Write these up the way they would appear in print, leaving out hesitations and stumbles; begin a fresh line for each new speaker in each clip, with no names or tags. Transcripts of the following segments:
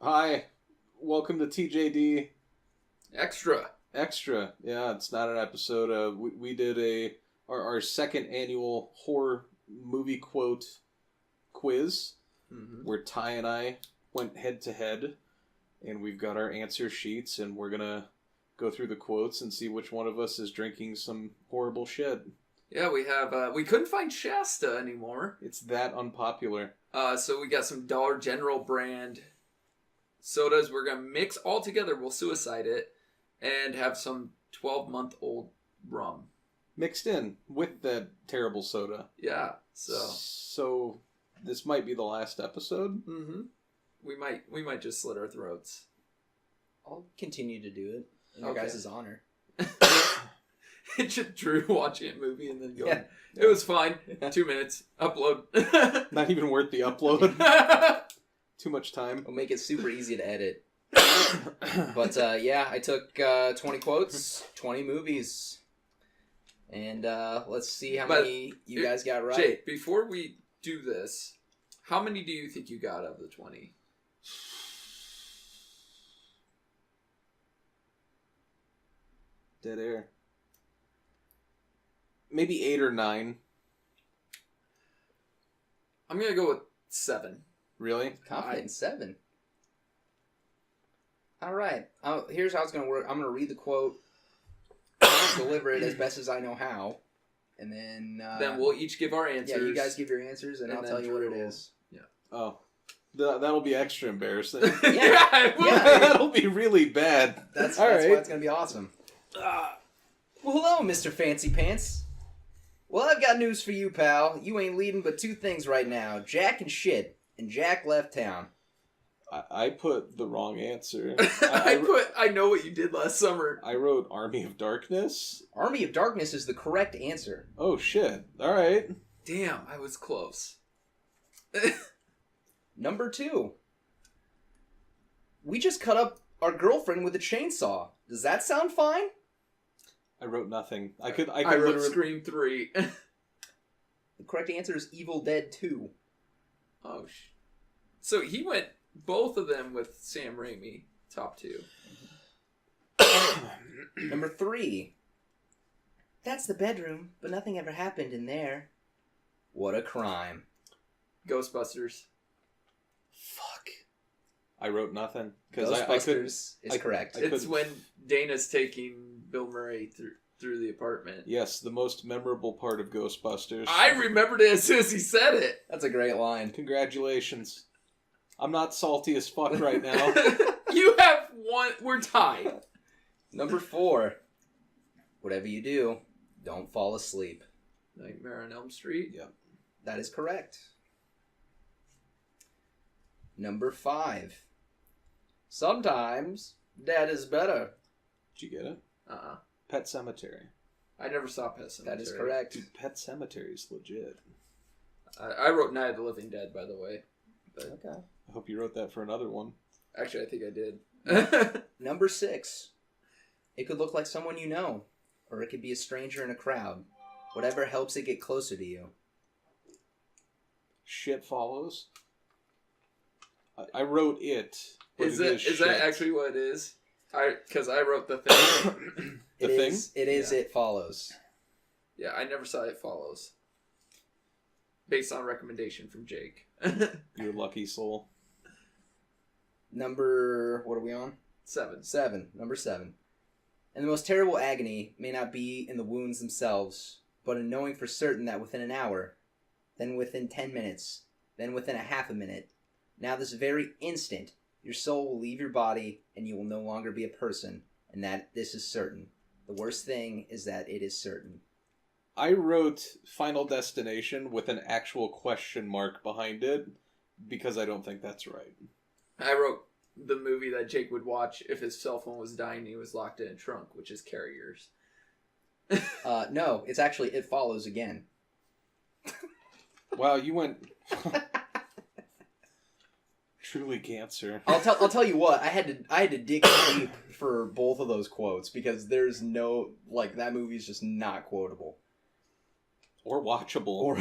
Hi, welcome to TJD
Extra.
Extra. Yeah, it's not an episode. We did our second annual horror movie quote quiz, where Ty and I went head to head, and we've got our answer sheets, and we're gonna go through the quotes and see which one of us is drinking some horrible shit.
Yeah, we have, we couldn't find Shasta anymore.
It's that unpopular.
So we got some Dollar General brand sodas. We're going to mix all together. We'll suicide it and have some 12-month-old rum.
Mixed in with that terrible soda.
Yeah,
So this might be the last episode?
Mm-hmm. We might just slit our throats.
I'll continue to do it in your guys' honor.
It's just Drew watching a movie and then going,
Yeah.
It was fine. 2 minutes. Upload.
Not even worth the upload. Too much time.
We'll make it super easy to edit. But yeah, I took 20 quotes, 20 movies. And let's see how many you guys got right.
Jake, before we do this, how many do you think you got of the 20?
Dead air. Maybe 8 or 9.
I'm going to go with 7.
Really?
Confident 7. All right. Here's how it's going to work. I'm going to read the quote, deliver it as best as I know how, and then
we'll each give our answers.
Yeah, you guys give your answers, and I'll tell you what it is.
Yeah.
Oh. That'll be extra embarrassing.
Yeah,
That'll be really bad.
That's
right.
why it's going to be awesome. Well, hello, Mr. Fancy Pants. Well, I've got news for you, pal. You ain't leading but 2 things right now. Jack and shit. And Jack left town.
I put the wrong answer.
I know what you did last summer.
I wrote Army of Darkness.
Army of Darkness is the correct answer.
Oh, shit. All right.
Damn, I was close.
Number 2. We just cut up our girlfriend with a chainsaw. Does that sound fine?
I wrote nothing. I
wrote Scream 3.
The correct answer is Evil Dead 2.
Oh, so he went both of them with Sam Raimi, top 2.
Number 3. That's the bedroom, but nothing ever happened in there. What a crime.
Ghostbusters.
Fuck. I wrote nothing.
Ghostbusters is correct.
It's when Dana's taking Bill Murray through the apartment.
Yes, the most memorable part of Ghostbusters.
I remembered it as soon as he said it.
That's a great line.
Congratulations. I'm not salty as fuck right now.
You have one. We're tied.
Number 4. Whatever you do, don't fall asleep.
Nightmare on Elm Street.
Yep.
That is correct. Number 5. Sometimes Dad is better.
Did you get it?
Uh-uh.
Pet Cemetery.
I never saw Pet Sematary.
That is correct.
Dude, Pet Cemetery is legit.
I wrote Night of the Living Dead, by the way. But
Okay.
I hope you wrote that for another one.
actually, I think I did.
Number 6. It could look like someone you know, or it could be a stranger in a crowd. Whatever helps it get closer to you.
Shit follows. I wrote it.
Is that actually what it is? Because I wrote The Thing.
The Thing?
It is.
Yeah.
It follows.
Yeah, I never saw It Follows. Based on recommendation from Jake.
You lucky soul.
Number... What are we on?
7.
7. Number 7. And the most terrible agony may not be in the wounds themselves, but in knowing for certain that within an hour, then within 10 minutes, then within a half a minute, now this very instant, your soul will leave your body and you will no longer be a person, and that this is certain. The worst thing is that it is certain.
I wrote Final Destination with an actual question mark behind it because I don't think that's right.
I wrote the movie that Jake would watch if his cell phone was dying and he was locked in a trunk, which is Carriers.
No, it's actually It Follows again.
Wow, you went... Truly cancer.
I'll tell you what, I had to dig deep for both of those quotes because there's no, like, that movie's just not quotable.
Or watchable.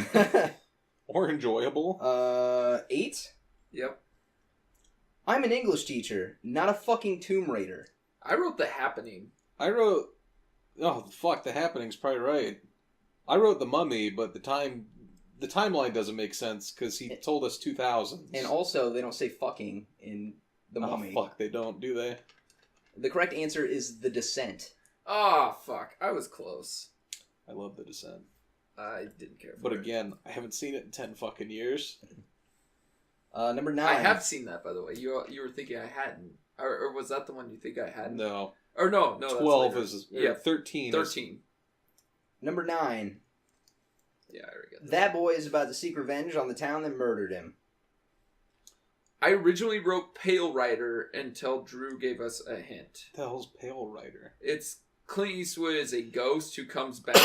Or enjoyable.
8?
Yep.
I'm an English teacher, not a fucking Tomb Raider.
I wrote The Happening.
I wrote... Oh, fuck, The Happening's probably right. I wrote The Mummy, but the timeline doesn't make sense, because he told us 2000s.
And also, they don't say fucking in The Mummy.
Oh, fuck, they don't, do they?
The correct answer is The Descent.
Oh, fuck. I was close.
I love The Descent.
I didn't care for
But
it.
again, I haven't seen it in 10 fucking years.
Number 9.
I have seen that, by the way. You were thinking I hadn't. Or was that the one you think I hadn't?
No.
Or no,
12
that's
is...
yeah,
13
13.
Number 9.
Yeah, I already got that.
That boy is about to seek revenge on the town that murdered him.
I originally wrote Pale Rider until Drew gave us a hint.
What the hell's Pale Rider?
It's Clint Eastwood is a ghost who comes back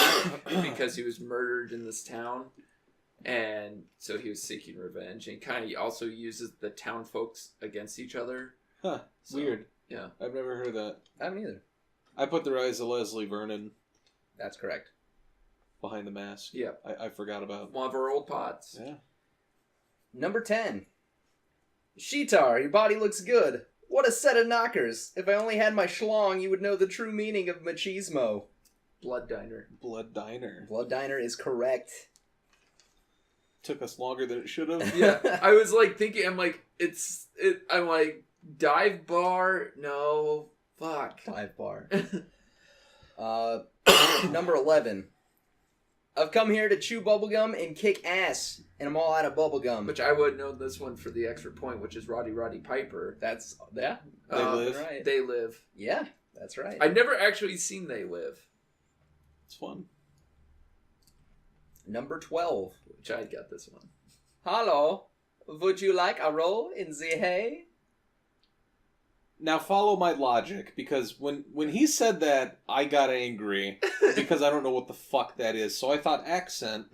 because he was murdered in this town. And so he was seeking revenge. And kind of also uses the town folks against each other.
Huh.
So,
Weird.
Yeah.
I've never heard of that.
I haven't either.
I put The Rise of Leslie Vernon
That's correct.
behind the mask.
Yeah.
I forgot about.
One of our old pods.
Yeah.
Number 10. Sheetar, your body looks good. What a set of knockers. If I only had my schlong, you would know the true meaning of machismo.
Blood Diner.
Blood Diner.
Blood Diner is correct.
Took us longer than it should have.
Yeah. I was like thinking, I'm like, I'm like, dive bar? No. Fuck.
Dive bar. Number 11. I've come here to chew bubblegum and kick ass, and I'm all out of bubblegum.
Which I would know this one for the extra point, which is Roddy Piper.
That's, yeah.
They Live.
Right.
They Live.
Yeah, that's right.
I've never actually seen They Live,
It's fun.
Number 12.
which I got this one.
Hello, would you like a roll in the hay?
Now follow my logic, because when he said that, I got angry because I don't know what the fuck that is. So I thought accent,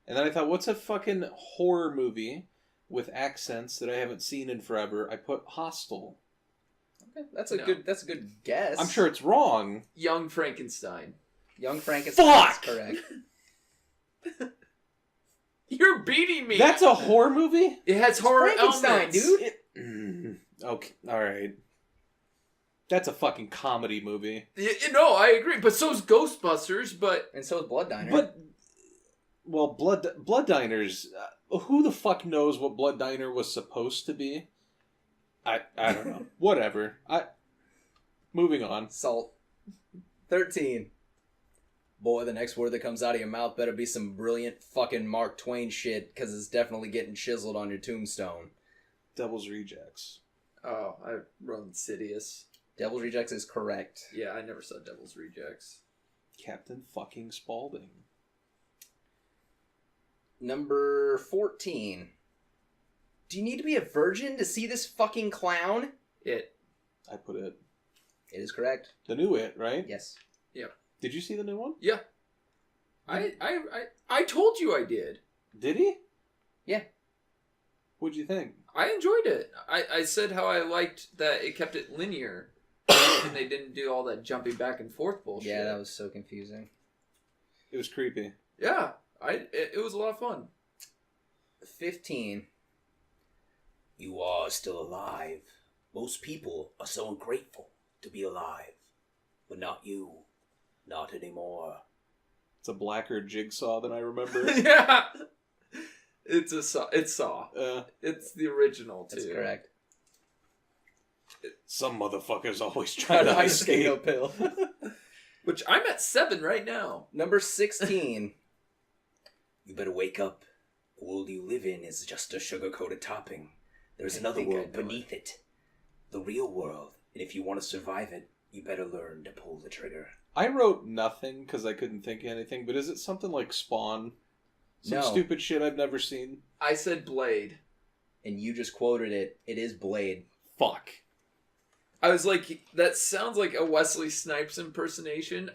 and then I thought, what's a fucking horror movie with accents that I haven't seen in forever? I put Hostel.
Okay, that's a good guess.
I'm sure it's wrong.
Young Frankenstein.
Young Frankenstein
Fuck!
is correct.
You're beating me.
That's a horror movie?
It has horror
Frankenstein,
elements.
dude.
Okay, alright. That's a fucking comedy movie.
No, I agree. But so's Ghostbusters, but...
And so is Blood Diner.
But, well, Blood Diner's... who the fuck knows what Blood Diner was supposed to be? I don't know. Whatever. Moving on.
Salt. 13. Boy, the next word that comes out of your mouth better be some brilliant fucking Mark Twain shit, because it's definitely getting chiseled on your tombstone.
Devil's Rejects.
Oh, I wrote Insidious.
Devil's Rejects is correct.
Yeah, I never saw Devil's Rejects.
Captain fucking Spaulding.
Number 14. Do you need to be a virgin to see this fucking clown?
It.
I put it.
It is correct.
The new It, right?
Yes.
Did you see the new one?
Yeah. I told you I did.
Did he?
Yeah.
What'd you think?
I enjoyed it. I said how I liked that it kept it linear. And they didn't do all that jumping back and forth bullshit.
Yeah, that was so confusing.
It was creepy.
Yeah. It was a lot of fun.
15. You are still alive. Most people are so ungrateful to be alive. But not you. Not anymore.
It's a blacker jigsaw than I remember.
Yeah. It's Saw. It's the original, too.
That's correct.
Some motherfuckers always try to escape.
uphill.
Which I'm at 7 right now.
Number 16. You better wake up. The world you live in is just a sugar-coated topping. There's another world beneath it. The real world. And if you want to survive it, you better learn to pull the trigger.
I wrote nothing because I couldn't think of anything, but is it something like Spawn? Some
No.
stupid shit I've never seen?
I said Blade.
And you just quoted it. It is Blade.
Fuck.
I was like, that sounds like a Wesley Snipes impersonation.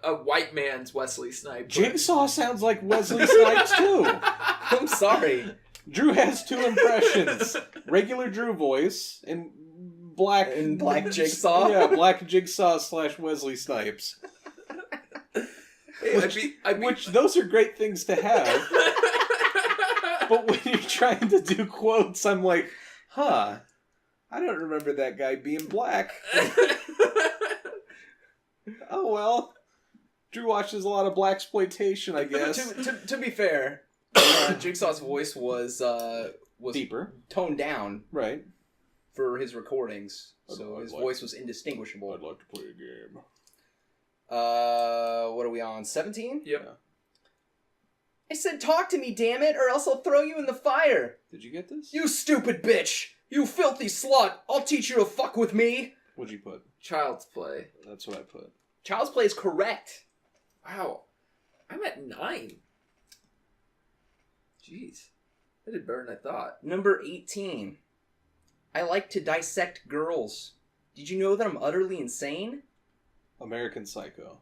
A white man's Wesley Snipes.
Jigsaw sounds like Wesley Snipes too.
I'm sorry.
Drew has 2 impressions. Regular Drew voice and black
Jigsaw?
Yeah, black Jigsaw / Wesley Snipes.
Hey,
Which those are great things to have. But when you're trying to do quotes, I'm like, huh. I don't remember that guy being black. Oh, well. Drew watches a lot of blaxploitation, I guess.
To be fair, Jigsaw's voice was
deeper,
toned down,
right,
for his recordings, so his voice was indistinguishable.
I'd like to play a game.
What are we on? 17?
Yep.
Yeah.
I said, talk to me, damn it, or else I'll throw you in the fire.
Did you get this?
You stupid bitch! You filthy slut! I'll teach you to fuck with me.
What'd you put?
Child's Play.
That's what I put.
Child's Play is correct.
Wow. I'm at 9. Jeez. I did better than I thought.
Number 18. I like to dissect girls. Did you know that I'm utterly insane?
American Psycho.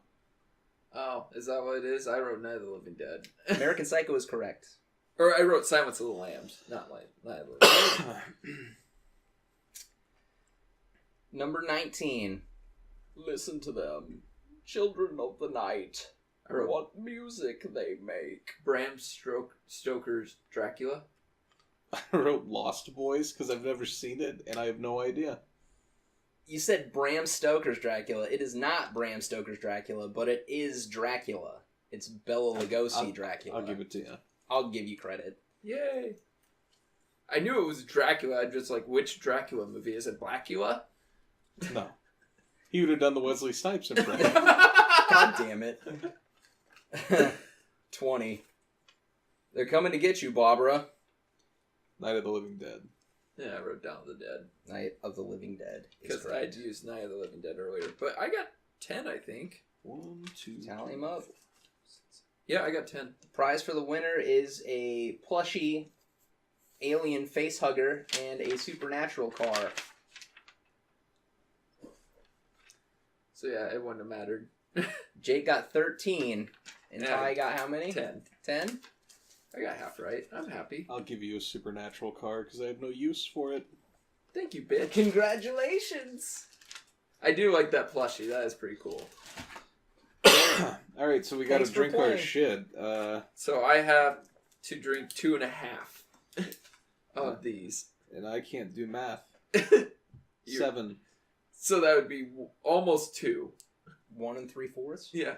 Oh, is that what it is? I wrote Night of the Living Dead.
American Psycho is correct.
Or I wrote Silence of the Lambs, not Night of the Living Dead.
Number 19. Listen to them. Children of the night.
I wrote
What music they make.
Bram Stoker's Dracula.
I wrote Lost Boys because I've never seen it and I have no idea.
You said Bram Stoker's Dracula. It is not Bram Stoker's Dracula, but it is Dracula. It's Bela Lugosi Dracula.
I'll give it to you.
I'll give you credit.
Yay. I knew it was Dracula. I'm just like, which Dracula movie? Is it Blackula?
No. He would have done the Wesley Snipes impression.
God damn it. 20. They're coming to get you, Barbara.
Night of the Living Dead.
Yeah, I wrote Down the Dead.
Night of the Living Dead.
Because I had used Night of the Living Dead earlier. But I got 10, I think.
1, 2,
Tally them up.
Yeah, I got 10.
The prize for the winner is a plushie alien face hugger and a supernatural car.
So yeah, it wouldn't have mattered.
Jake got 13. And
Yeah.
Ty got how many?
10.
10?
I got half right. I'm happy.
I'll give you a supernatural car because I have no use for it.
Thank you, bitch.
Congratulations!
I do like that plushie. That is pretty cool.
Alright, so we gotta
Thanks for
drink our
playing.
shit.
So I have to drink 2.5 of these.
And I can't do math.
You-
7.
So that would be almost 2.
1 3/4?
Yeah.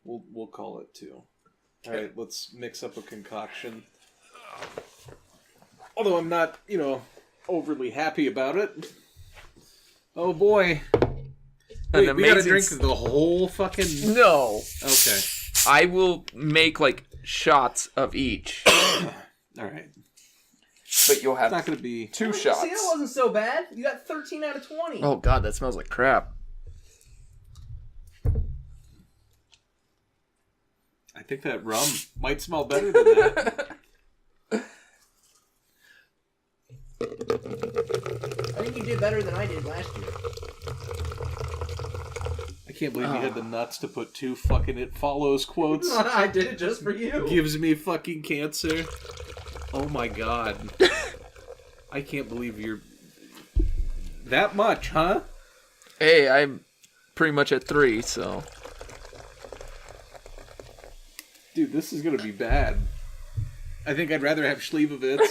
We'll call it 2. Alright, let's mix up a concoction. Although I'm not, overly happy about it. Oh boy. Wait, we gotta drink the whole fucking...
No.
Okay.
I will make shots of each.
Alright.
But you'll
It's
have
not gonna be...
2 shots.
See, that wasn't so bad. You got 13 out of 20.
Oh god, that smells like crap.
I think that rum might smell better than that.
I think you did better than I did last year.
I can't believe you had the nuts to put 2 fucking It Follows quotes.
I did it just for you.
Gives me fucking cancer. Oh my god. I can't believe you're... That much, huh?
Hey, I'm pretty much at 3, so...
Dude, this is gonna be bad. I think I'd rather have Schlevovitz.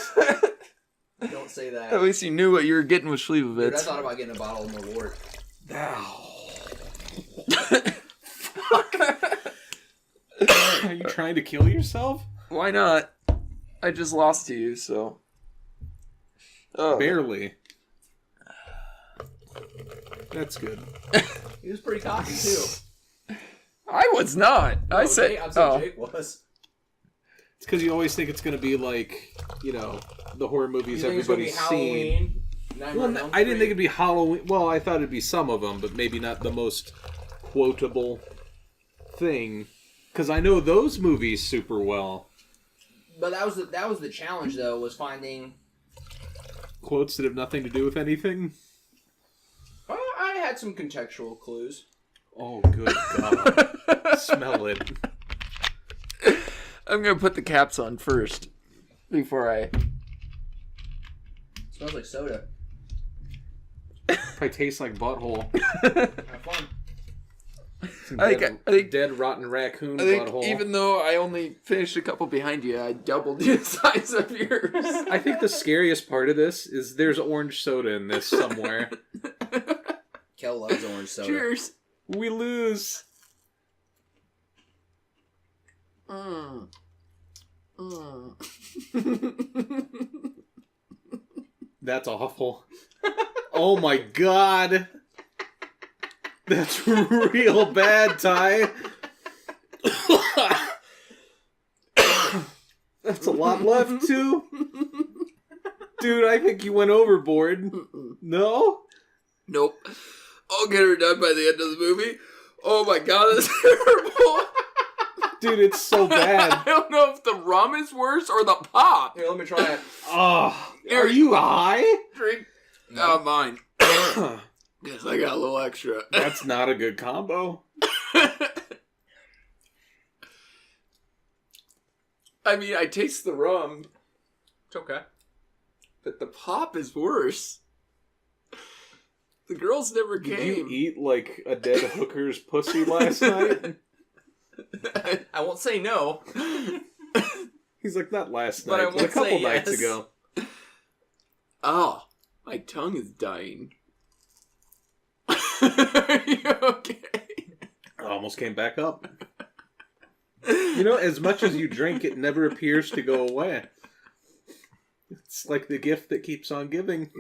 Don't say that.
At least you knew what you were getting with
Dude, I
Schlevovitz.
thought about getting a bottle of Malort.
Are you trying to kill yourself?
Why not? I just lost to you, so... Oh.
Barely. That's good.
He was pretty cocky, too.
I was not. I said...
Jake, I'm saying Jake was.
It's because you always think it's going to be like, the horror movies
You think it's gonna be
everybody's seen.
Halloween?
Well, I didn't think it'd be Halloween. Well, I thought it'd be some of them, but maybe not the most quotable thing. Because I know those movies super well.
But that was the challenge, though, was finding...
Quotes that have nothing to do with anything.
I had some contextual clues.
Oh, good God. Smell it.
I'm gonna put the caps on first. Before I...
Smells like soda.
Probably tastes like butthole.
Have fun.
I think
dead rotten raccoon
I think
butthole.
even though I only finished a couple behind you, I doubled the size of yours.
I think the scariest part of this is there's orange soda in this somewhere.
Kel loves orange soda.
Cheers.
We lose. That's awful. Oh my god. That's real bad, Ty. That's a lot left, too. Dude, I think you went overboard. No?
Nope. I'll get her done by the end of the movie. Oh my god, that's terrible.
Dude, it's so bad.
I don't know if the rum is worse or the pop.
Here, let me try it.
Oh, are you high?
Drink.
No.
Mine. Guess I got a little extra.
That's not a good combo.
I mean, I taste the rum,
It's okay.
but the pop is worse. The girls never
Did
came.
you eat like a dead hooker's pussy last night?
I won't say no.
He's like, not last
But I
night, but a
won't
couple
say
nights
yes.
ago.
Oh, my tongue is dying. Are you okay?
I almost came back up. You know, as much as you drink, it never appears to go away. It's like the gift that keeps on giving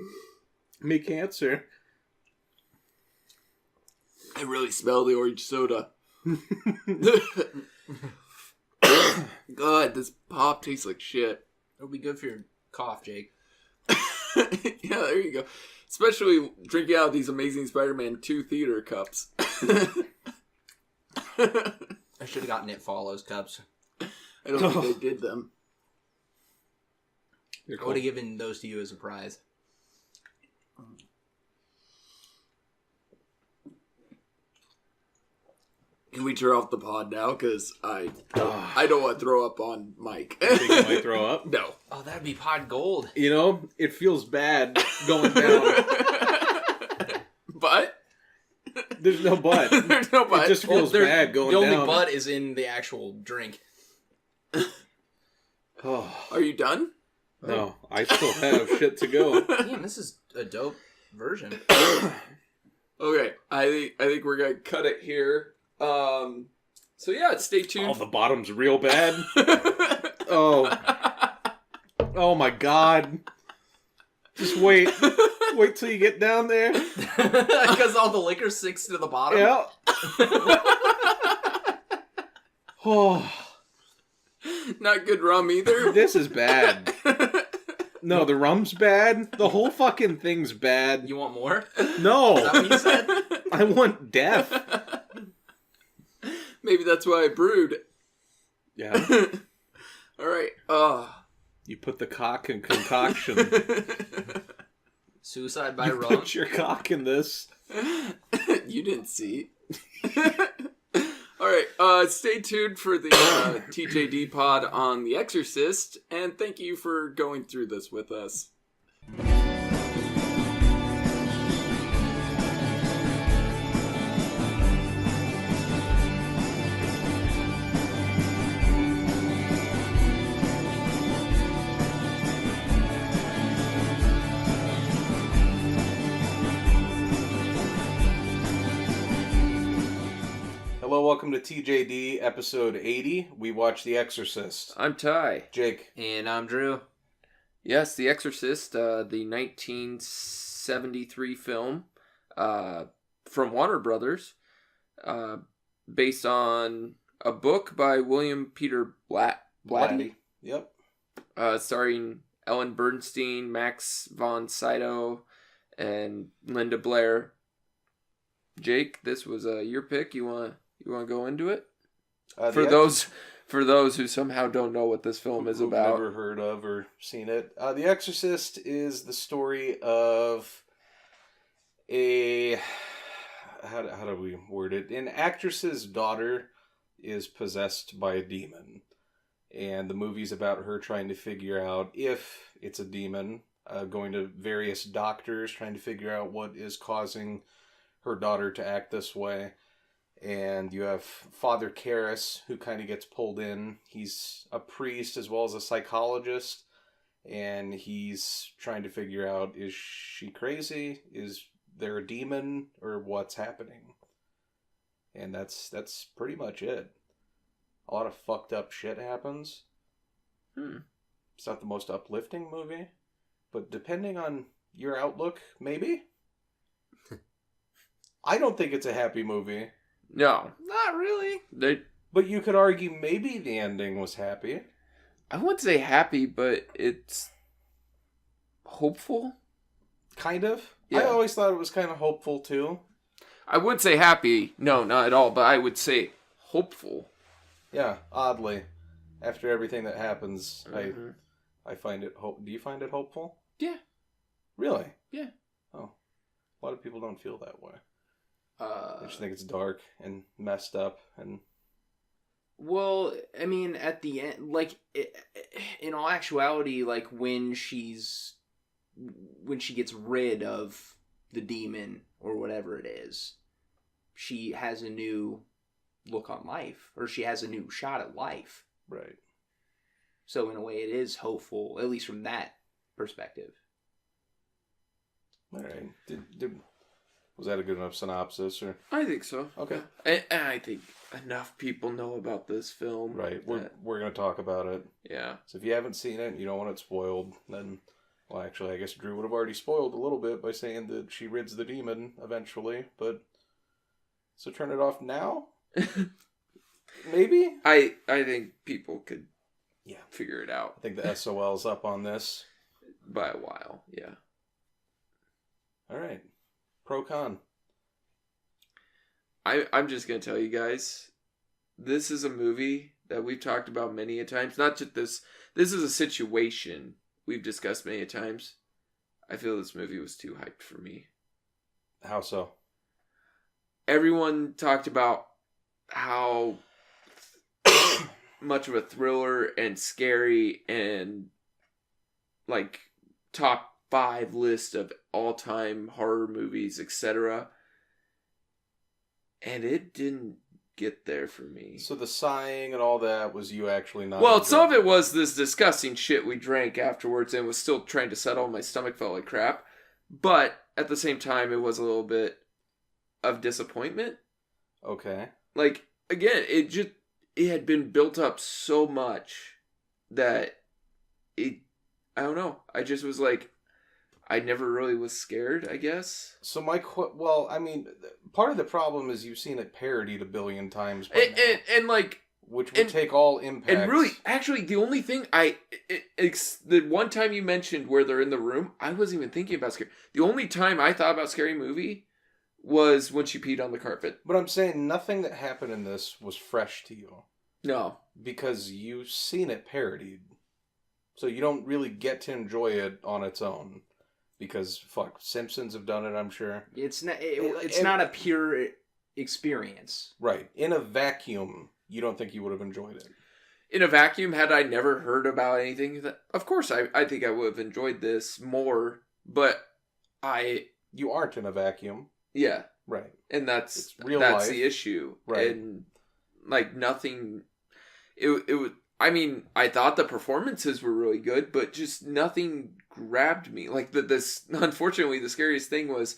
me cancer.
I really smell the orange soda. God, this pop tastes like shit.
It'll be good for your cough, Jake.
Yeah, there you go. Especially drinking out of these Amazing Spider-Man 2 theater cups.
I should have gotten It Follows cups.
I don't think they did them.
I would have given those to you as a prize.
Can we turn off the pod now? Because I don't want to throw up on Mike.
You think you might throw up?
No.
Oh, that'd be pod gold.
You know, it feels bad going down.
But?
There's no but.
There's no but.
It just feels bad going
down.
down.
The only but is in the actual drink.
Oh,
Are you done?
no, I still have shit to go.
Damn, this is a dope version.
Okay, I think we're gonna cut it here. So yeah, stay tuned.
Oh, the bottom's real bad. Oh my god. Just wait. Wait till you get down there.
Because all the liquor sinks to the bottom.
Yeah. Oh,
Not good rum either.
this is bad. No, the rum's bad. The whole fucking thing's bad.
You want more?
No.
Is that what you said?
I want death.
Maybe that's why I brewed.
Yeah.
All right.
You put the cock in concoction.
Suicide by
You
rum.
put your cock in this.
You didn't see. All right. Stay tuned for the TJD pod on The Exorcist, and thank you for going through this with us.
Hello, welcome to TJD episode 80. We watch The Exorcist.
I'm Ty.
Jake.
And I'm Drew.
Yes, The Exorcist, the 1973 film from Warner Brothers, based on a book by William Peter Blatty,
Yep.
starring Ellen Burstyn, Max von Sydow, and Linda Blair. Jake, this was your pick. You want to go into it? For those who somehow don't know what this film is about.
Never heard of or seen it. The Exorcist is the story of how do we word it? An actress's daughter is possessed by a demon, and the movie's about her trying to figure out if it's a demon, going to various doctors trying to figure out what is causing her daughter to act this way. And you have Father Karras, who kind of gets pulled in. He's a priest as well as a psychologist. And he's trying to figure out, is she crazy? Is there a demon? Or what's happening? And that's pretty much it. A lot of fucked up shit happens. It's not the most uplifting movie. But depending on your outlook, maybe? I don't think it's a happy movie.
No, not really.
But you could argue maybe the ending was happy.
I wouldn't say happy, but it's hopeful.
Kind of.
Yeah.
I always thought it was kind of hopeful too.
I would say happy. No, not at all. But I would say hopeful.
Yeah, oddly. After everything that happens, I find it Do you find it hopeful?
Yeah.
Really?
Yeah.
Oh. A lot of people don't feel that way. They just think it's dark and messed up and...
Well, I mean, at the end, like, in all actuality, like, when she gets rid of the demon or whatever it is, she has a new look on life, or she has a new shot at life.
Right.
So in a way, it is hopeful, at least from that perspective.
All right. Was that a good enough synopsis? Or
I think so.
Okay.
And I think enough people know about this film.
Right. We're going to talk about it.
Yeah.
So if you haven't seen it and you don't want it spoiled, then... Well, actually, I guess Drew would have already spoiled a little bit by saying that she rids the demon eventually, but... So turn it off now? Maybe?
I think people could figure it out.
I think the SOL's up on this.
By a while, yeah.
All right. Pro con.
I'm just going to tell you guys, this is a movie that we've talked about many a times. Not just this. This is a situation we've discussed many a times. I feel this movie was too hyped for me.
How so?
Everyone talked about how much of a thriller and scary and like top 5 list of all-time horror movies, etc. And it didn't get there for me.
So the sighing and all that was you actually not...
Well, some of it was this disgusting shit we drank afterwards and was still trying to settle. My stomach felt like crap. But at the same time, it was a little bit of disappointment.
Okay.
Like, again, it had been built up so much that I don't know. I just was like, I never really was scared, I guess.
So well, I mean, part of the problem is you've seen it parodied a billion times by now,
and like...
Which would take all impacts.
And really, actually, the only thing the one time you mentioned where they're in the room, I wasn't even thinking about scary. The only time I thought about scary movie was when she peed on the carpet.
But I'm saying nothing that happened in this was fresh to you.
No.
Because you've seen it parodied. So you don't really get to enjoy it on its own. Because, Simpsons have done it, I'm sure.
It's not a pure experience.
Right. In a vacuum, you don't think you would have enjoyed it.
In a vacuum, had I never heard about anything, of course I think I would have enjoyed this more, but
You aren't in a vacuum.
Yeah.
Right.
And that's
real life.
The issue.
Right.
And, like, nothing... It was... I mean, I thought the performances were really good, but just nothing grabbed me. Like, unfortunately, the scariest thing was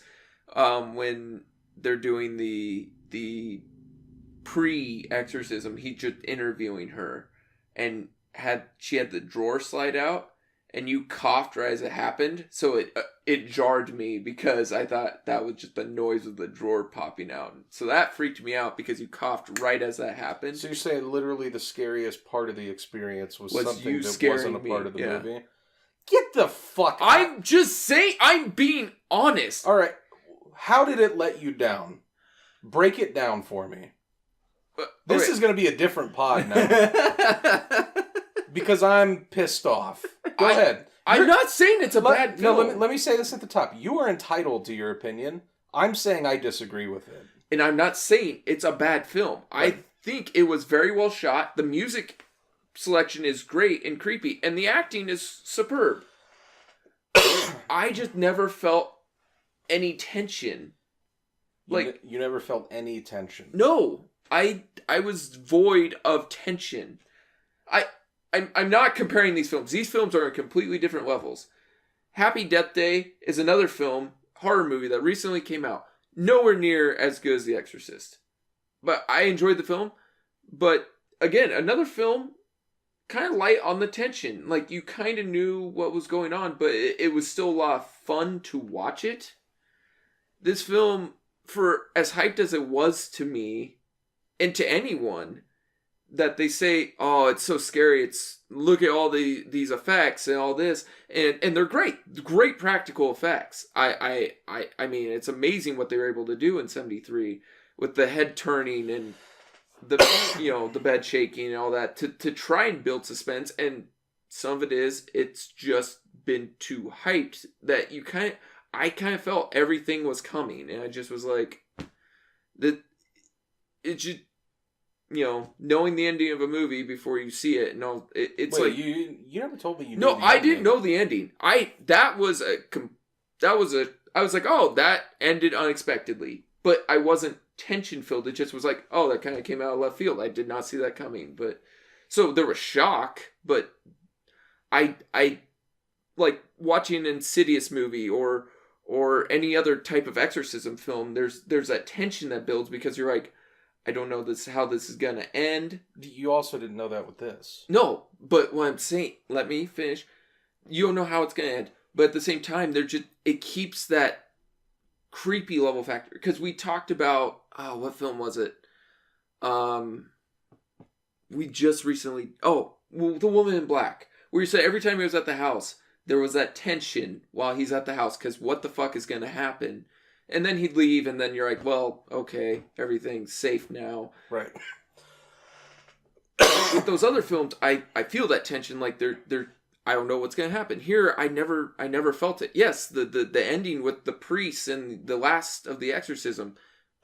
when they're doing the pre-exorcism, he just interviewing her, and she had the drawer slide out, and you coughed right as it happened, so it jarred me because I thought that was just the noise of the drawer popping out. So that freaked me out because you coughed right as that happened.
So you're saying literally the scariest part of the experience was something that wasn't a part of the movie? Get the fuck out.
I'm just saying, I'm being honest.
All right, how did it let you down? Break it down for me. This is going to be a different pod now. Because I'm pissed off. Go ahead.
I'm not saying it's a bad film.
No, let me say this at the top. You are entitled to your opinion. I'm saying I disagree with it.
And I'm not saying it's a bad film. Right. I think it was very well shot. The music selection is great and creepy. And the acting is superb. I just never felt any tension. Like,
you never felt any tension.
no, I was void of tension. I'm not comparing these films. These films are on completely different levels. Happy Death Day is another film, horror movie that recently came out. Nowhere near as good as The Exorcist. But I enjoyed the film. But again, another film kind of light on the tension. Like, you kind of knew what was going on, but it was still a lot of fun to watch it. This film, for as hyped as it was to me, and to anyone, that they say, oh, it's so scary, it's, look at all these effects and all this, and they're great practical effects. I mean, it's amazing what they were able to do in 73 with the head turning and the the bed shaking and all that to try and build suspense. And some of it's just been too hyped that I kind of felt everything was coming, and I just was like, that it just, knowing the ending of a movie before you see it, it's
Wait,
like,
you never told me you knew
no,
the
I
ending.
didn't know the ending. I was like, oh, that ended unexpectedly, but I wasn't tension filled. It just was like, oh, that kind of came out of left field. I did not see that coming. But so there was shock, but I like watching an Insidious movie or any other type of exorcism film. There's that tension that builds because you're like, I don't know how this is gonna end.
You also didn't know that with this.
No, but what I'm saying, let me finish. You don't know how it's gonna end, but at the same time, it keeps that creepy level factor. Because we talked about, what film was it? We just recently, The Woman in Black, where you said every time he was at the house, there was that tension while he's at the house, because what the fuck is gonna happen? And then he'd leave, and then you're like, well, okay, everything's safe now.
Right.
With those other films, I feel that tension, like they're I don't know what's gonna happen. Here, I never felt it. Yes, the ending with the priest and the last of the exorcism,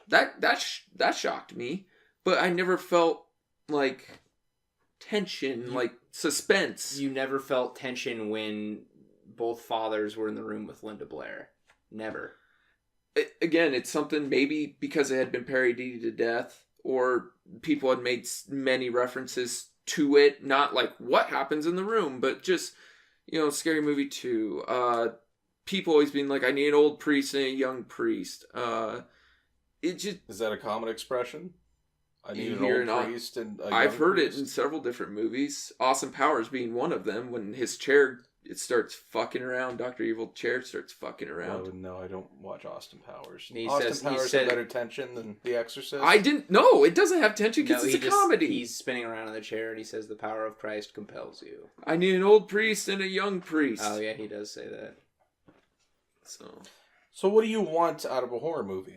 that shocked me, but I never felt like tension, like suspense.
You never felt tension when both fathers were in the room with Linda Blair. Never.
Again, it's something maybe because it had been parodied to death, or people had made many references to it, not like what happens in the room, but just, Scary Movie 2. People always being like, I need an old priest and a young priest. It just... Is
that a common expression? I need an old priest and a young
I've heard
priest?
it in several different movies. Austin Powers being one of them, when his chair... It starts fucking around. Dr. Evil chair starts fucking around.
Oh, no, I don't watch Austin Powers.
He
Powers has better tension than The Exorcist?
I didn't... No, it doesn't have tension because it's a comedy.
He's spinning around in the chair and he says, the power of Christ compels you.
I need an old priest and a young priest.
Oh, yeah, he does say that.
So what do you want out of a horror movie?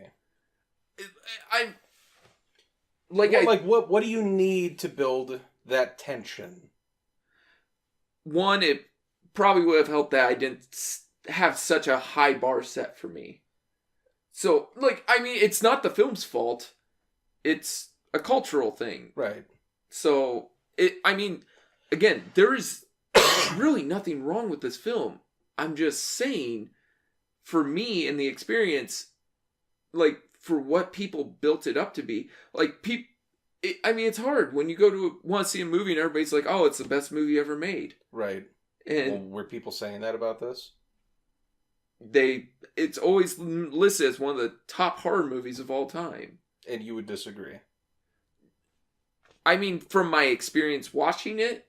What do you need to build that tension?
One, it probably would have helped that I didn't have such a high bar set for me. So, it's not the film's fault. It's a cultural thing.
Right.
So, again, there is really nothing wrong with this film. I'm just saying, for me and the experience, for what people built it up to be, it's hard when you want to see a movie and everybody's like, oh, it's the best movie ever made.
Right.
And
were people saying that about this?
It's always listed as one of the top horror movies of all time.
And you would disagree?
From my experience watching it,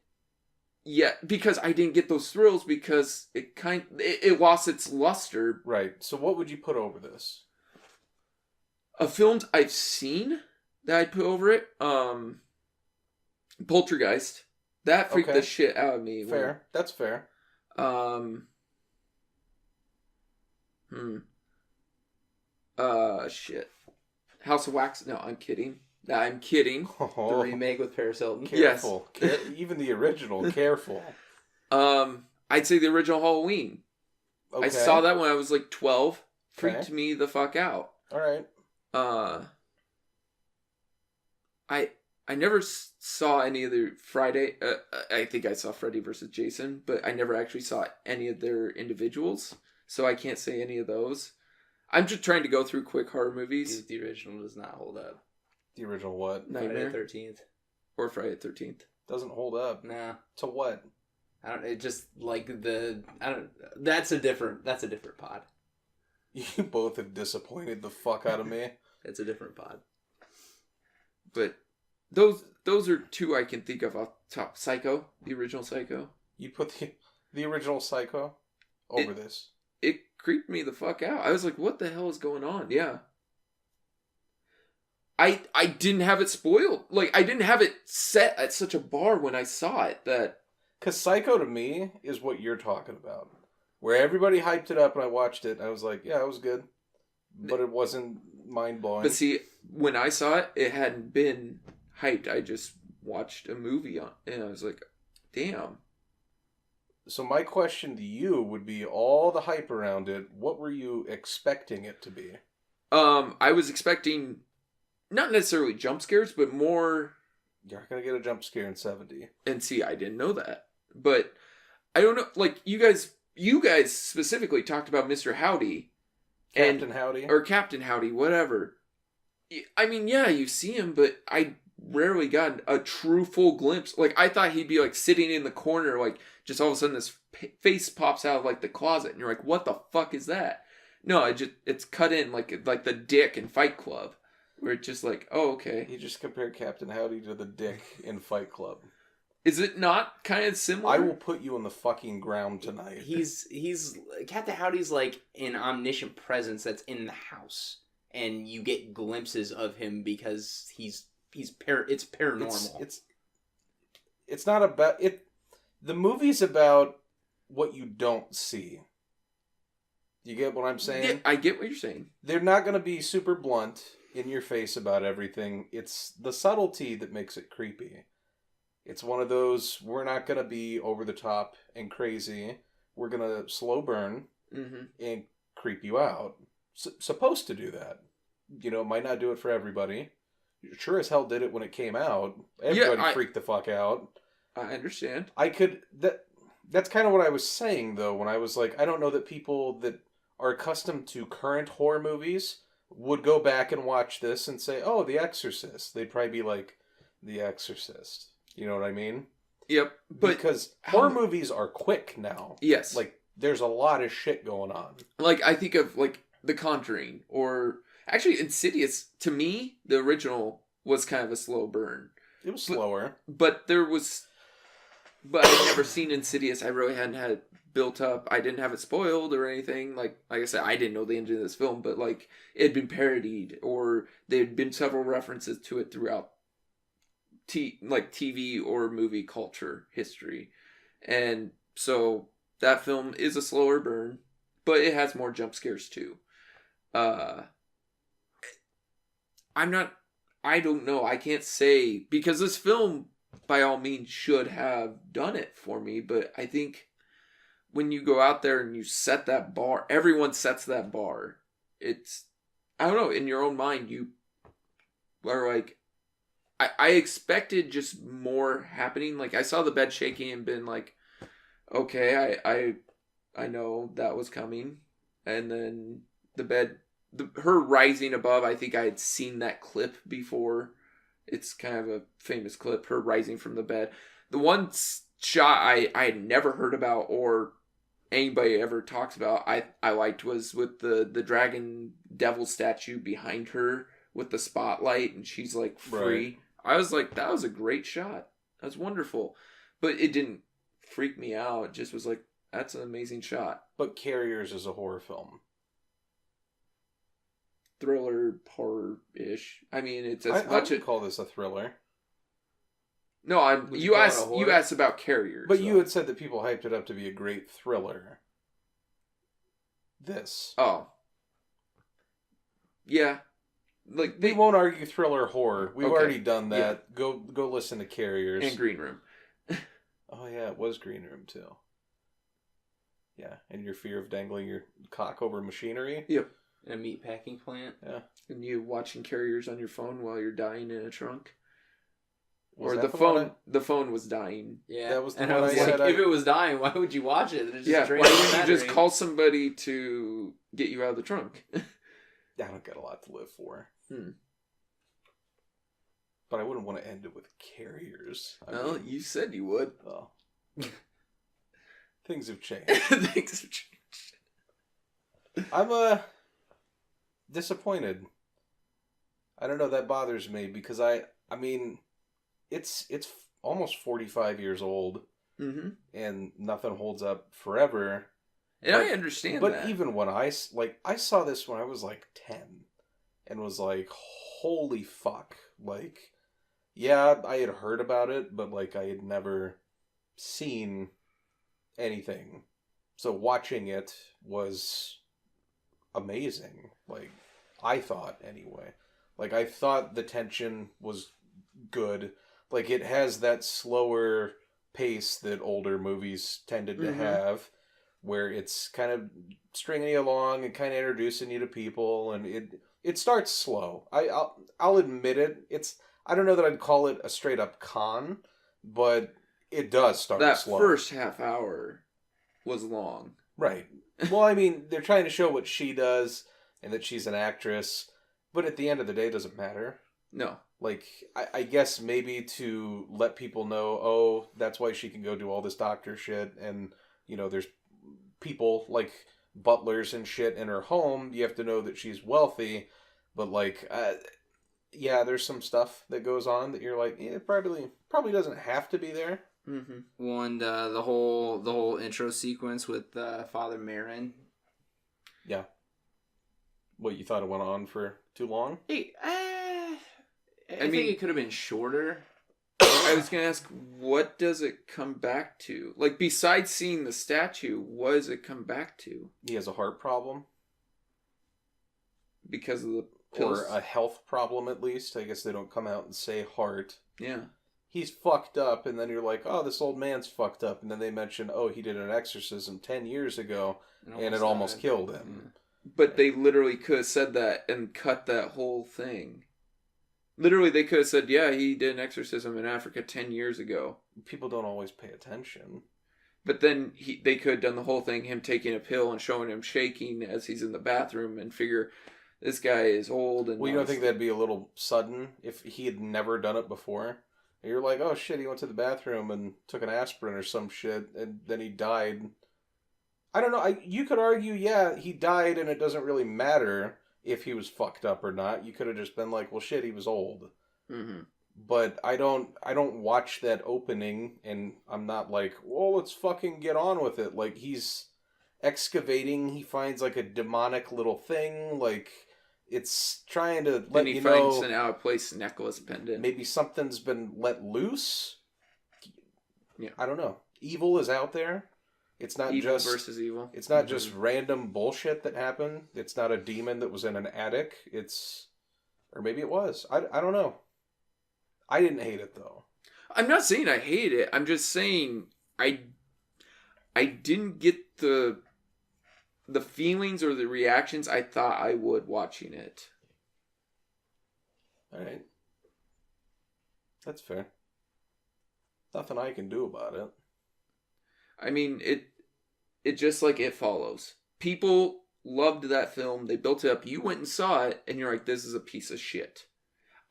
yeah, because I didn't get those thrills because it lost its luster.
Right. So what would you put over this?
A film I've seen that I'd put over it, Poltergeist. That freaked the shit out of me.
Fair. That's fair.
Shit. House of Wax. No, I'm kidding.
The remake with Paris Hilton.
Careful. Yes. Even the original. Careful.
I'd say the original Halloween. Okay. I saw that when I was 12. Freaked me the fuck out.
All right.
I never saw any of the Friday... I think I saw Freddy vs. Jason, but I never actually saw any of their individuals, so I can't say any of those. I'm just trying to go through quick horror movies.
The original does not hold up.
The original what?
Nightmare.
Friday the 13th.
Or Friday the 13th.
Doesn't hold up.
Nah.
To what?
I don't. It just like the. I don't. That's a different pod.
You both have disappointed the fuck out of me.
It's a different pod.
But those are two I can think of off top. Psycho, the original Psycho.
You put the original Psycho over this.
It creeped me the fuck out. I was like, what the hell is going on? Yeah. I didn't have it spoiled. Like, I didn't have it set at such a bar when I saw it that...
Because Psycho to me is what you're talking about. Where everybody hyped it up and I watched it and I was like, yeah, it was good. But it wasn't mind-blowing.
But see, when I saw it, it hadn't been hyped. I just watched a movie on and I was like, damn.
So my question to you would be, all the hype around it, what were you expecting it to be?
I was expecting... Not necessarily jump scares, but more...
You're not going to get a jump scare in 70.
And see, I didn't know that. But, I don't know, like, you guys specifically talked about Mr. Howdy.
Captain Howdy?
Or Captain Howdy, whatever. I mean, yeah, you see him, but I rarely got a true full glimpse. Like, I thought he'd be, like, sitting in the corner, like, just all of a sudden this face pops out of, like, the closet. And you're like, what the fuck is that? No, it's cut in, like the dick in Fight Club. Where it's just like, oh, okay.
You just compared Captain Howdy to the dick in Fight Club.
Is it not kind of similar?
I will put you on the fucking ground tonight.
He's Captain Howdy's like an omniscient presence that's in the house, and you get glimpses of him because it's paranormal.
It's not about it. The movie's about what you don't see. You get what I'm saying?
Yeah, I get what you're saying.
They're not going to be super blunt in your face about everything. It's the subtlety that makes it creepy. It's one of those, we're not going to be over the top and crazy. We're going to slow burn and creep you out. Supposed to do that. You know, might not do it for everybody. Sure as hell did it when it came out. Everybody freaked the fuck out.
I understand.
That's kind of what I was saying, though, when I was like, I don't know that people that are accustomed to current horror movies would go back and watch this and say, oh, The Exorcist. They'd probably be like, The Exorcist. You know what I mean?
Yep. But
because horror movies are quick now.
Yes.
Like, there's a lot of shit going on.
Like, I think of, like, The Conjuring, or... Actually, Insidious, to me, the original was kind of a slow burn.
It was slower.
But there was... But I'd never seen Insidious. I really hadn't had it built up. I didn't have it spoiled or anything. Like I said, I didn't know the end of this film, but like it had been parodied, or there had been several references to it throughout TV or movie culture history. And so that film is a slower burn, but it has more jump scares too. I don't know. I can't say, because this film by all means should have done it for me, but I think when you go out there and you set that bar, everyone sets that bar. It's, I don't know, in your own mind, you are like, I expected just more happening. Like, I saw the bed shaking and been like, okay, I know that was coming. And then the bed, her rising above, I think I had seen that clip before. It's kind of a famous clip, her rising from the bed. The one shot I had never heard about or anybody ever talks about, I liked, was with the dragon devil statue behind her with the spotlight, and she's like free. Right. I was like, that was a great shot. That's wonderful. But it didn't freak me out. It just was like, that's an amazing shot.
But Carriers is a horror film.
Thriller, horror-ish. I mean, it's as
I
much...
would call this a thriller.
No, you asked about Carriers.
But you had said that people hyped it up to be a great thriller. This.
Oh. Yeah. Like
we won't argue thriller horror. We've already done that.
Yeah.
Go listen to Carriers.
And Green Room.
Oh yeah, it was Green Room too. Yeah, and your fear of dangling your cock over machinery.
Yep.
In a meat packing plant.
Yeah.
And you watching Carriers on your phone while you're dying in a trunk.
Was
or the phone was dying.
Yeah.
That was the
and
one
I was like, if it was dying, why would you watch it?
Why wouldn't you just call somebody to get you out of the trunk?
I don't got a lot to live for.
Hmm.
But I wouldn't want to end it with carriers.
Well, you said you would.
Well, things have changed.
Things have changed.
I'm disappointed. I don't know, that bothers me because I mean, it's almost 45 years old, and nothing holds up forever.
And I understand that.
But even when I saw this when I was like 10, and was like, holy fuck, like, yeah, I had heard about it, but like I had never seen anything. So watching it was amazing. Like, I thought anyway. Like, I thought the tension was good. Like, it has that slower pace that older movies tended to have, where it's kind of stringing you along and kind of introducing you to people, and it starts slow. I'll admit it. I don't know that I'd call it a straight up con, but it does start slow.
That first half hour was long.
Right. Well, I mean, they're trying to show what she does and that she's an actress, but at the end of the day, it doesn't matter.
No.
Like, I guess maybe to let people know, oh, that's why she can go do all this doctor shit, and, you know, there's people like butlers and shit in her home. You have to know that she's wealthy, but like, yeah, there's some stuff that goes on that you're like, yeah, it probably doesn't have to be there.
Well, and the whole intro sequence with Father Marin.
Yeah. What, you thought it went on for too long?
Hey, I think it could have been shorter.
I was going to ask, what does it come back to? Like, besides seeing the statue, what does it come back to?
He has a heart problem.
Because of the pills?
Or a health problem, at least. I guess they don't come out and say heart.
Yeah.
He's fucked up, and then you're like, oh, this old man's fucked up. And then they mention, oh, he did an exorcism 10 years ago, and it almost killed him.
Yeah. But they literally could have said that and cut that whole thing. Literally, they could have said, yeah, he did an exorcism in Africa 10 years ago.
People don't always pay attention.
But then they could have done the whole thing, him taking a pill and showing him shaking as he's in the bathroom, and figure this guy is old. And
well, you don't think that'd be a little sudden if he had never done it before? And you're like, oh shit, he went to the bathroom and took an aspirin or some shit, and then he died. I don't know. You could argue, yeah, he died, and it doesn't really matter if he was fucked up or not. You could have just been like, well, shit, he was old. But I don't watch that opening, and I'm not like, well, let's fucking get on with it. Like, he's excavating, he finds like a demonic little thing, like, it's trying to let you know. And he finds
an out-of-place necklace pendant.
Maybe something's been let loose.
Yeah.
I don't know. Evil is out there. It's not
evil
just
versus evil.
It's not just random bullshit that happened. It's not a demon that was in an attic. Or maybe it was. I don't know. I didn't hate it though.
I'm not saying I hate it. I'm just saying I didn't get the feelings or the reactions I thought I would watching it.
All right. That's fair. Nothing I can do about it.
I mean, it just like It Follows. People loved that film. They built it up. You went and saw it, and you're like, this is a piece of shit.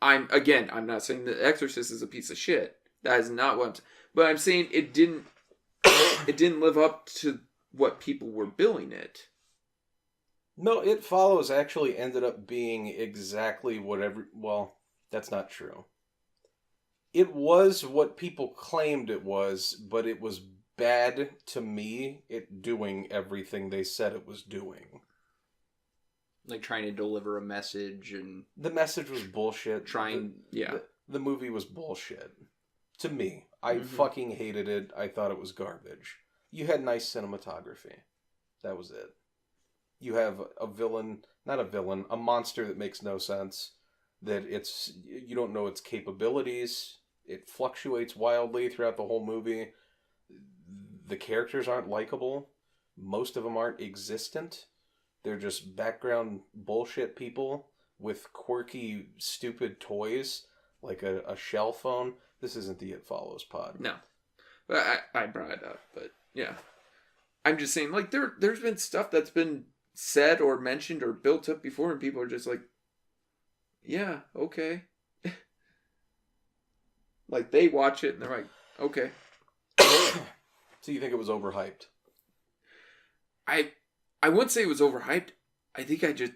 I'm not saying The Exorcist is a piece of shit. That is not what but I'm saying it didn't live up to what people were billing it.
No, It Follows actually ended up being exactly whatever... Well, that's not true. It was what people claimed it was, but it was bad to me at doing everything they said it was doing.
Like trying to deliver a message, and
the message was bullshit. The movie was bullshit. To me. I fucking hated it. I thought it was garbage. You had nice cinematography. That was it. You have a monster that makes no sense. That you don't know its capabilities. It fluctuates wildly throughout the whole movie. The characters aren't likable. Most of them aren't existent. They're just background bullshit people with quirky, stupid toys, like a shell phone. This isn't the It Follows pod.
No. But I brought it up, but yeah. I'm just saying, like, there's been stuff that's been said or mentioned or built up before, and people are just like, yeah, okay. Like, they watch it and they're like, okay.
So you think it was overhyped?
I wouldn't say it was overhyped. I think I think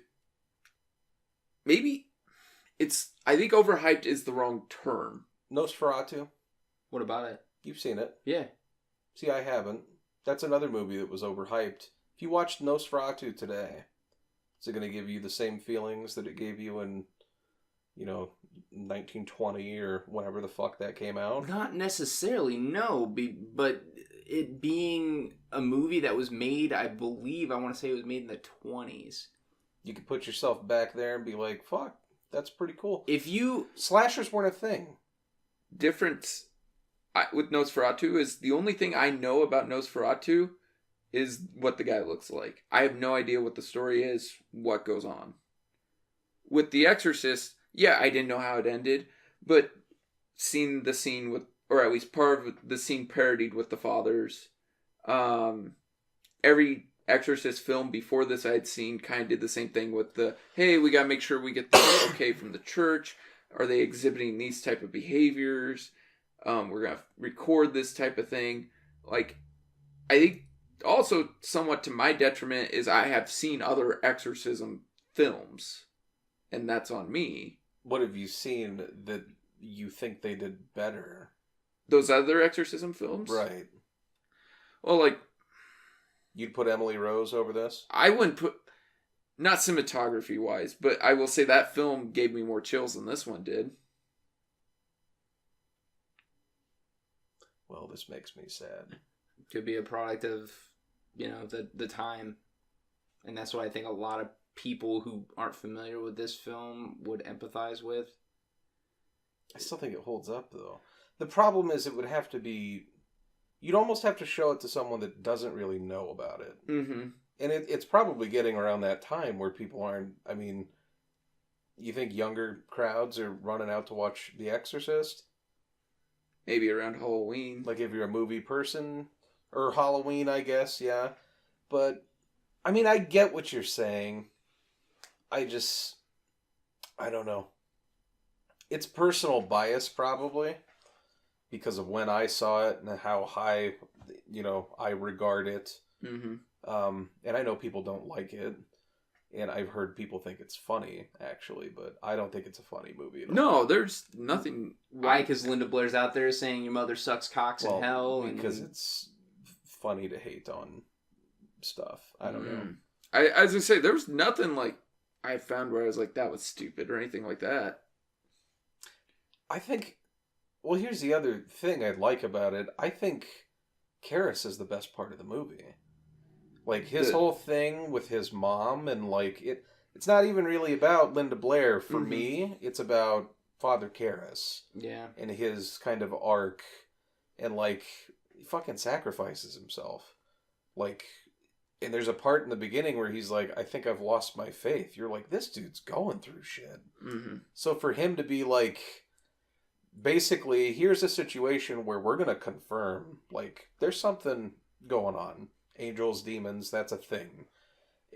overhyped is the wrong term.
Nosferatu?
What about it?
You've seen it.
Yeah.
See, I haven't. That's another movie that was overhyped. If you watched Nosferatu today, is it going to give you the same feelings that it gave you in, 1920 or whenever the fuck that came out?
Not necessarily, no. But it being a movie that was made, I want to say it was made in the 20s.
You could put yourself back there and be like, fuck, that's pretty cool. Slashers weren't a thing.
Difference with Nosferatu is the only thing I know about Nosferatu is what the guy looks like. I have no idea what the story is, what goes on. With The Exorcist, yeah, I didn't know how it ended, but seeing the scene with, or at least part of the scene parodied with the fathers, every Exorcist film before this I'd seen kind of did the same thing with the, hey, we gotta make sure we get the okay from the church. Are they exhibiting these type of behaviors? We're gonna record this type of thing. Like, I think also somewhat to my detriment is I have seen other exorcism films, and that's on me.
What have you seen that you think they did better?
Those other exorcism films?
Right.
Well, like,
you'd put Emily Rose over this?
I wouldn't put, not cinematography wise, but I will say that film gave me more chills than this one did.
Well, this makes me sad.
Could be a product of, the time. And that's what I think a lot of people who aren't familiar with this film would empathize with.
I still think it holds up, though. The problem is it would have to be... You'd almost have to show it to someone that doesn't really know about it.
Mm-hmm.
And it's probably getting around that time where people aren't... I mean, you think younger crowds are running out to watch The Exorcist?
Maybe around Halloween.
Like if you're a movie person, or Halloween, I guess, yeah. But, I mean, I get what you're saying. I don't know. It's personal bias, probably, because of when I saw it and how high, I regard it.
Mm-hmm.
And I know people don't like it. And I've heard people think it's funny, actually, but I don't think it's a funny movie at all.
No, there's nothing.
Why? Because Linda Blair's out there saying your mother sucks cocks in hell.
Because it's funny to hate on stuff. I don't know.
As I say, there was nothing like I found where I was like, that was stupid or anything like that.
I think, well, here's the other thing I like about it. I think Karras is the best part of the movie. Like, his whole thing with his mom, and, like, it's not even really about Linda Blair. For me, it's about Father Karras.
Yeah.
And his kind of arc. And, like, he fucking sacrifices himself. Like, and there's a part in the beginning where he's like, I think I've lost my faith. You're like, this dude's going through shit.
Mm-hmm.
So for him to be like, basically, here's a situation where we're going to confirm, like, there's something going on. Angels, demons, that's a thing.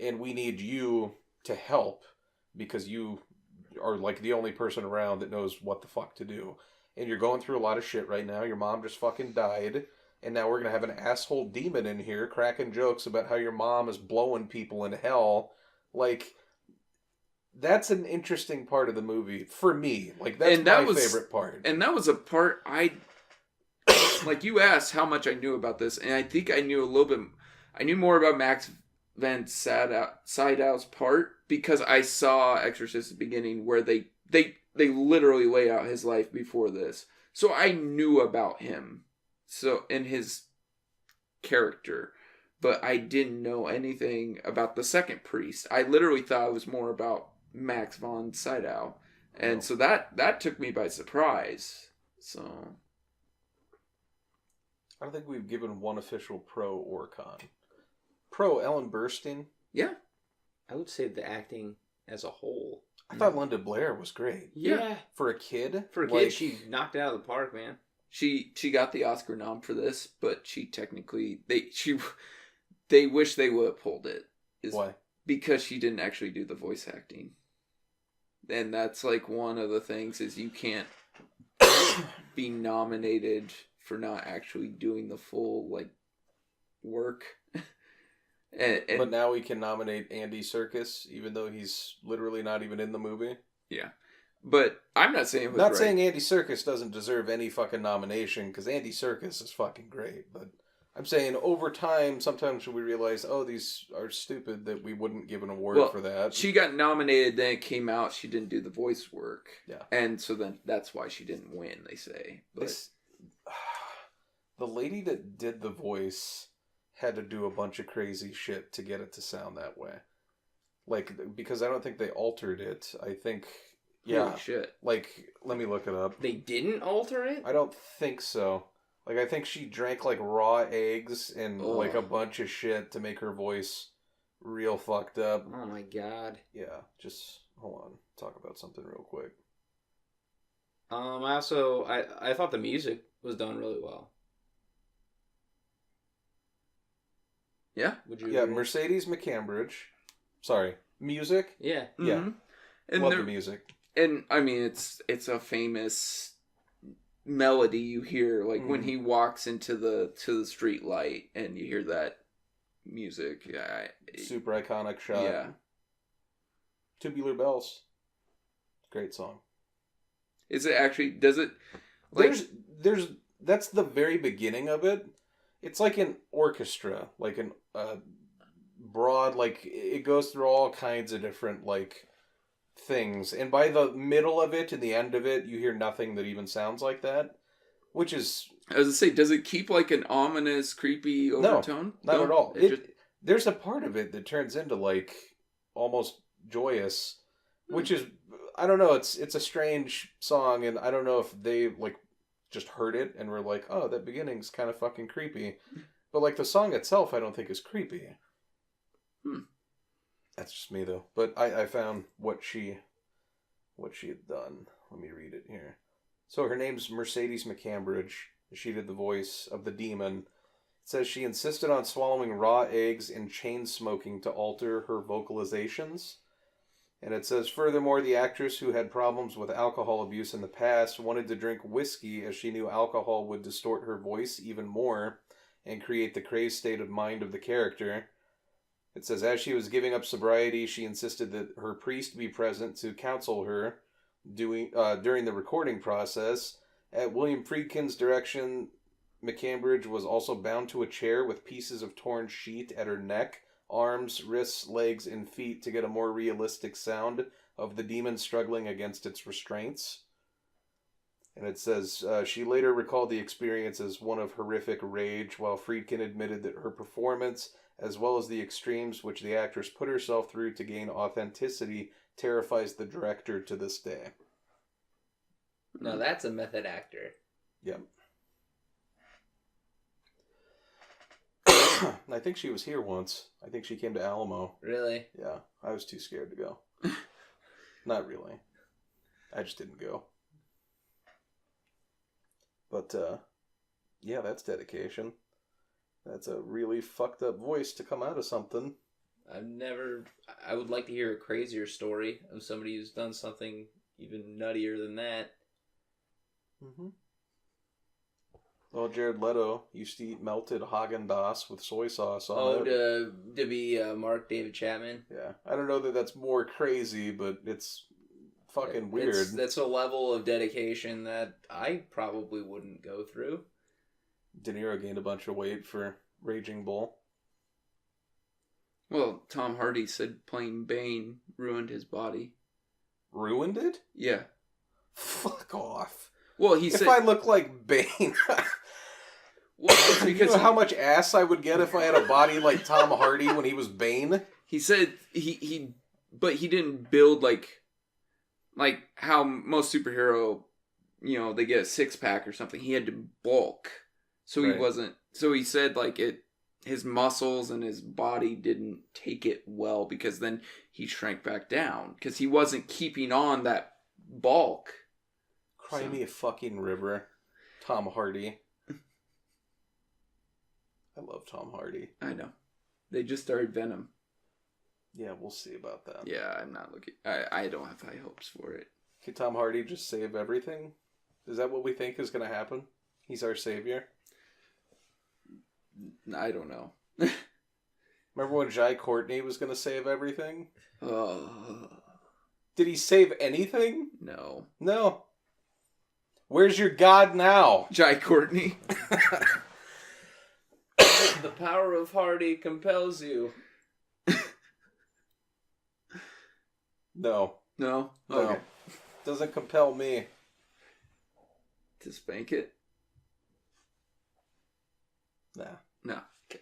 And we need you to help because you are, like, the only person around that knows what the fuck to do. And you're going through a lot of shit right now. Your mom just fucking died. And now we're going to have an asshole demon in here cracking jokes about how your mom is blowing people in hell. Like, that's an interesting part of the movie for me. Like, that's my favorite part.
And that was a part like, you asked how much I knew about this, and I think I knew a little bit. I knew more about Max von Sydow's part because I saw Exorcist at the beginning where they literally lay out his life before this. So I knew about him. So, in his character. But I didn't know anything about the second priest. I literally thought it was more about Max von Sydow. And so that took me by surprise. So
I don't think we've given one official pro or con. Pro, Ellen Burstyn.
Yeah.
I would say the acting as a whole.
I thought Linda Blair was great.
Yeah.
For a kid?
For a kid, she knocked it out of the park, man.
She got the Oscar nom for this, but she technically they wish they would have pulled it.
Why?
Because she didn't actually do the voice acting. And that's like one of the things is you can't be nominated for not actually doing the full like work. and
but now we can nominate Andy Serkis, even though he's literally not even in the movie.
Yeah. But I'm not saying it was
not
right.
saying Andy Serkis doesn't deserve any fucking nomination, because Andy Serkis is fucking great. But I'm saying over time, sometimes we realize, oh, these are stupid, that we wouldn't give an award for that.
She got nominated, then it came out she didn't do the voice work.
Yeah.
And so then that's why she didn't win, they say. But
the lady that did the voice had to do a bunch of crazy shit to get it to sound that way. Like, because I don't think they altered it. I think... Yeah.
Holy shit.
Like, let me look it up.
They didn't alter it?
I don't think so. Like, I think she drank, like, raw eggs and, like, a bunch of shit to make her voice real fucked up.
Oh, my God.
Yeah, just, hold on. Talk about something real quick.
I thought the music was done really well.
Yeah?
Would you
Yeah,
agree?
Mercedes McCambridge. Sorry. Music?
Yeah.
Yeah.
Mm-hmm. And
Love the music.
And, I mean, it's a famous melody you hear, like, when he walks into the street light and you hear that music. Yeah.
Super iconic shot.
Yeah.
Tubular Bells. Great song.
Is it actually, does it, like...
There's, that's the very beginning of it. It's like an orchestra, like an, broad, like, it goes through all kinds of different, like, things, and by the middle of it and the end of it, you hear nothing that even sounds like that, which is...
I was gonna say, does it keep like an ominous, creepy overtone?
No, not at all.
Just...
There's a part of it that turns into like almost joyous, which is, I don't know, it's a strange song, and I don't know if they like just heard it and were like, oh, that beginning's kind of fucking creepy, but like the song itself, I don't think is creepy. That's just me, though. But I found what she had done. Let me read it here. So her name's Mercedes McCambridge. She did the voice of the demon. It says she insisted on swallowing raw eggs and chain smoking to alter her vocalizations. And it says, furthermore, the actress, who had problems with alcohol abuse in the past, wanted to drink whiskey as she knew alcohol would distort her voice even more and create the crazed state of mind of the character. It says, as she was giving up sobriety, she insisted that her priest be present to counsel her during the recording process. At William Friedkin's direction, McCambridge was also bound to a chair with pieces of torn sheet at her neck, arms, wrists, legs, and feet to get a more realistic sound of the demon struggling against its restraints. And it says, she later recalled the experience as one of horrific rage, while Friedkin admitted that her performance, as well as the extremes which the actress put herself through to gain authenticity, terrifies the director to this day.
No, that's a method actor.
Yep. I think she was here once. I think she came to Alamo.
Really?
Yeah, I was too scared to go. Not really. I just didn't go. But, yeah, that's dedication. That's a really fucked up voice to come out of something.
I would like to hear a crazier story of somebody who's done something even nuttier than that.
Mm-hmm. Well, Jared Leto used to eat melted Haagen-Dazs with soy sauce on it.
To be Mark David Chapman?
Yeah. I don't know that that's more crazy, but it's fucking weird.
That's a level of dedication that I probably wouldn't go through.
De Niro gained a bunch of weight for Raging Bull.
Well, Tom Hardy said playing Bane ruined his body.
Ruined it?
Yeah.
Fuck off.
Well, he said...
If I look like Bane...
Well, because
you know how much ass I would get if I had a body like Tom Hardy when he was Bane?
He said but he didn't build like how most superhero, they get a 6-pack or something. He had to bulk. So he wasn't, so he said like his muscles and his body didn't take it well because then he shrank back down because he wasn't keeping on that bulk.
Cry me a fucking river. Tom Hardy. I love Tom Hardy.
I know. They just started Venom.
Yeah, we'll see about that.
Yeah, I'm not looking. I don't have high hopes for it.
Can Tom Hardy just save everything? Is that what we think is going to happen? He's our savior?
I don't know.
Remember when Jai Courtney was going to save everything?
Oh.
Did he save anything?
No.
No. Where's your God now?
Jai Courtney. The power of Hardy compels you.
No.
No?
No.
Okay.
Doesn't compel me.
To spank it?
Nah.
No. Okay.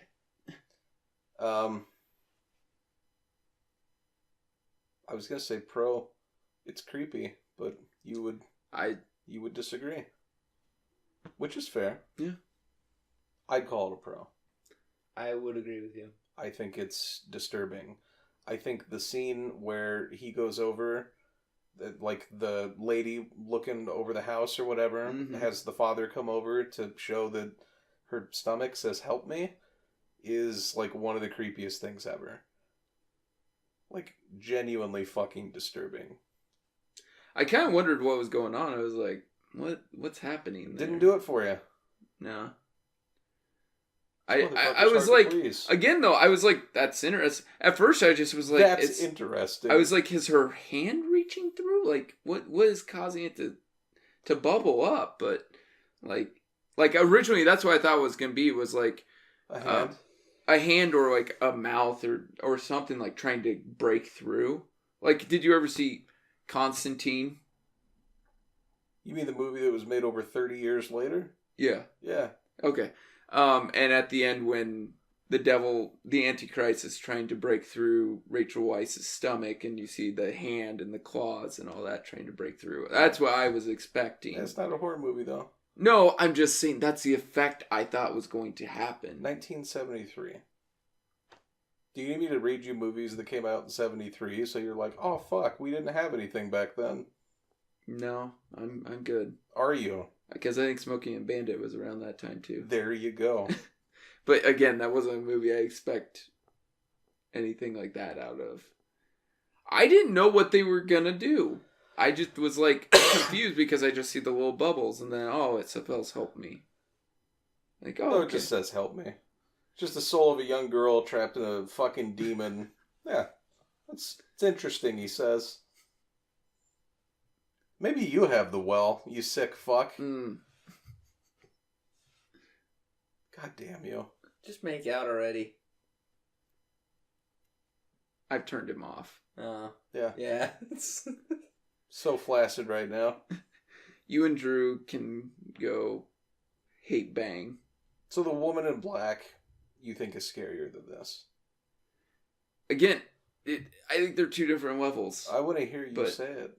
I was gonna say pro. It's creepy, but you would disagree, which is fair.
Yeah.
I'd call it a pro.
I would agree with you.
I think it's disturbing. I think the scene where he goes over, like the lady looking over the house or whatever, has the father come over to show that her stomach says "help me," is like one of the creepiest things ever. Like genuinely fucking disturbing.
I kind of wondered what was going on. I was like, what's happening there?
Didn't do it for you.
No.
This
I was
motherfucker's hard to
like,
please.
again though, I was like, that's interesting. At first I just was like,
That's interesting.
I was like, is her hand reaching through? Like, what is causing it to bubble up? But like originally that's what I thought it was going to be, was like
a hand.
a hand or like a mouth or something, like trying to break through. Like, did you ever see Constantine?
You mean the movie that was made over 30 years later?
Yeah.
Yeah.
Okay. And at the end, when the devil, the Antichrist, is trying to break through Rachel Weisz's stomach, and you see the hand and the claws and all that trying to break through. That's what I was expecting.
That's not a horror movie, though.
No, I'm just saying that's the effect I thought was going to happen.
1973. Do you need me to read you movies that came out in 73 so you're like, oh fuck, we didn't have anything back then?
No, I'm good.
Are you?
Because I think Smokey and Bandit was around that time too.
There you go.
But again, that wasn't a movie I expect anything like that out of. I didn't know what they were gonna do. I just was like confused because I just see the little bubbles and then, oh, it spells help me. Like, oh,
No,
okay.
it just says help me. It's just the soul of a young girl trapped in a fucking demon. Yeah. It's interesting, he says. Maybe you have the well, you sick fuck.
Mm.
God damn you.
Just make out already.
I've turned him off.
Yeah.
Yeah.
So flaccid right now.
You and Drew can go hate bang.
So the woman in black, you think is scarier than this?
Again, I think they're two different levels.
I want to hear you
But
say it.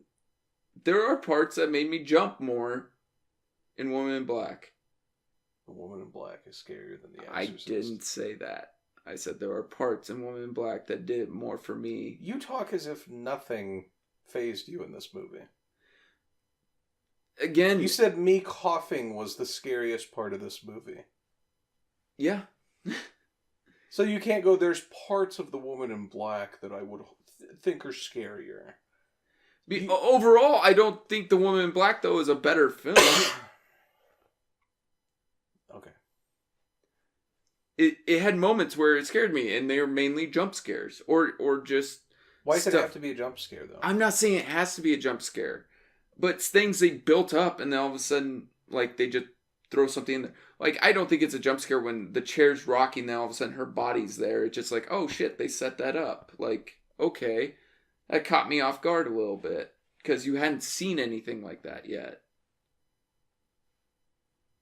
there are parts that made me jump more in Woman in Black.
The woman in black is scarier than the
I
Exorcist.
didn't say that. I said there are parts in Woman in Black that did more for me.
You talk as if nothing fazed you in this movie.
Again,
You said me coughing was the scariest part of this movie.
yeah.
So you can't go, there's parts of the woman in black that I would think are scarier.
Overall, I don't think The Woman in Black, though, is a better film.
Okay.
It had moments where it scared me, and they were mainly jump scares. Or just
Why does it
stuff.
have to be a jump scare, though?
I'm not saying it has to be a jump scare. But it's things they built up, and then all of a sudden, like, they just throw something in there. Like, I don't think it's a jump scare when the chair's rocking, then all of a sudden her body's there. It's just like, oh shit, they set that up. Like, okay. That caught me off guard a little bit. Because you hadn't seen anything like that yet.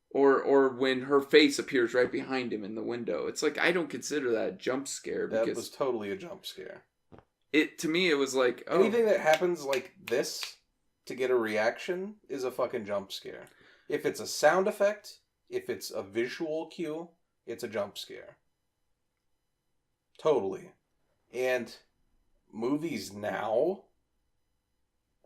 Or when her face appears right behind him in the window. It's like, I don't consider that a jump scare.
That
because
was totally a jump scare.
to me, it was like, oh.
Anything that happens like this to get a reaction is a fucking jump scare. If it's a sound effect, if it's a visual cue, it's a jump scare. Totally. And movies now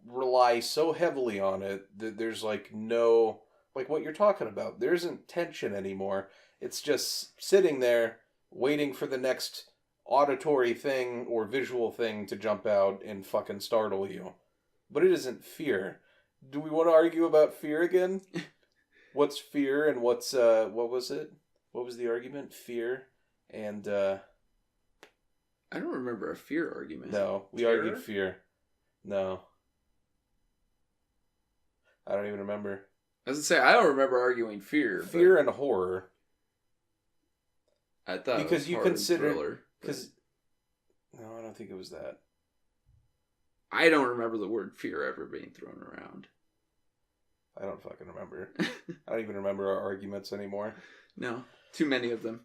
rely so heavily on it that there's like no, like what you're talking about. There isn't tension anymore. It's just sitting there waiting for the next auditory thing or visual thing to jump out and fucking startle you. But it isn't fear. Do we want to argue about fear again? What's fear and what's, what was it? What was the argument? Fear and,
I don't remember a fear argument.
No, we argued fear. No. I don't even remember.
I was going to say, I don't remember arguing fear.
Fear and horror.
I thought
because
it was
you
horror
consider...
and thriller.
Because... No, I don't think it was that.
I don't remember the word fear ever being thrown around.
I don't fucking remember. I don't even remember our arguments anymore.
No. Too many of them.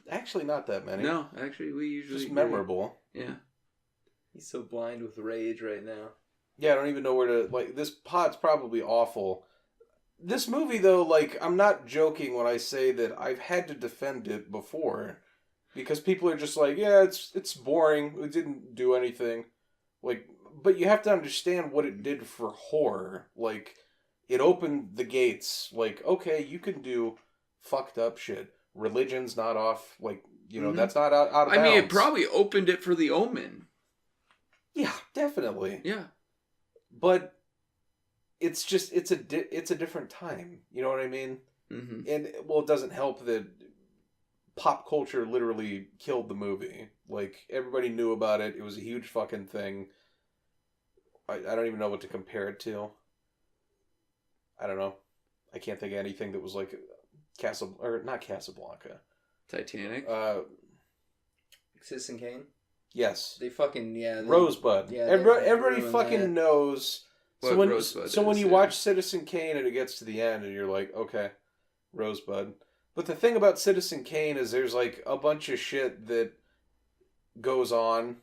Actually, not that many.
No, actually, we usually...
Just memorable.
Yeah.
He's so blind with rage right now.
Yeah, I don't even know where to... Like, this pod's probably awful. This movie, though, like, I'm not joking when I say that I've had to defend it before. Because people are just like, yeah, it's boring. It didn't do anything. Like, but you have to understand what it did for horror. Like, it opened the gates. Like, okay, you can do fucked up shit. Religion's not off, like, you know, that's not out of bounds.
I mean, it probably opened it for The Omen.
Yeah, definitely.
Yeah.
But it's just, it's a different time. You know what I mean?
Mm-hmm.
And, well, it doesn't help that pop culture literally killed the movie. Like, everybody knew about it. It was a huge fucking thing. I don't even know what to compare it to. I don't know. I can't think of anything that was like not Casablanca.
Titanic.
Citizen Kane?
Yes.
They fucking,
Rosebud.
Yeah,
everybody fucking knows. So when you watch Citizen Kane and it gets to the end and you're like, okay, Rosebud. But the thing about Citizen Kane is there's like a bunch of shit that goes on,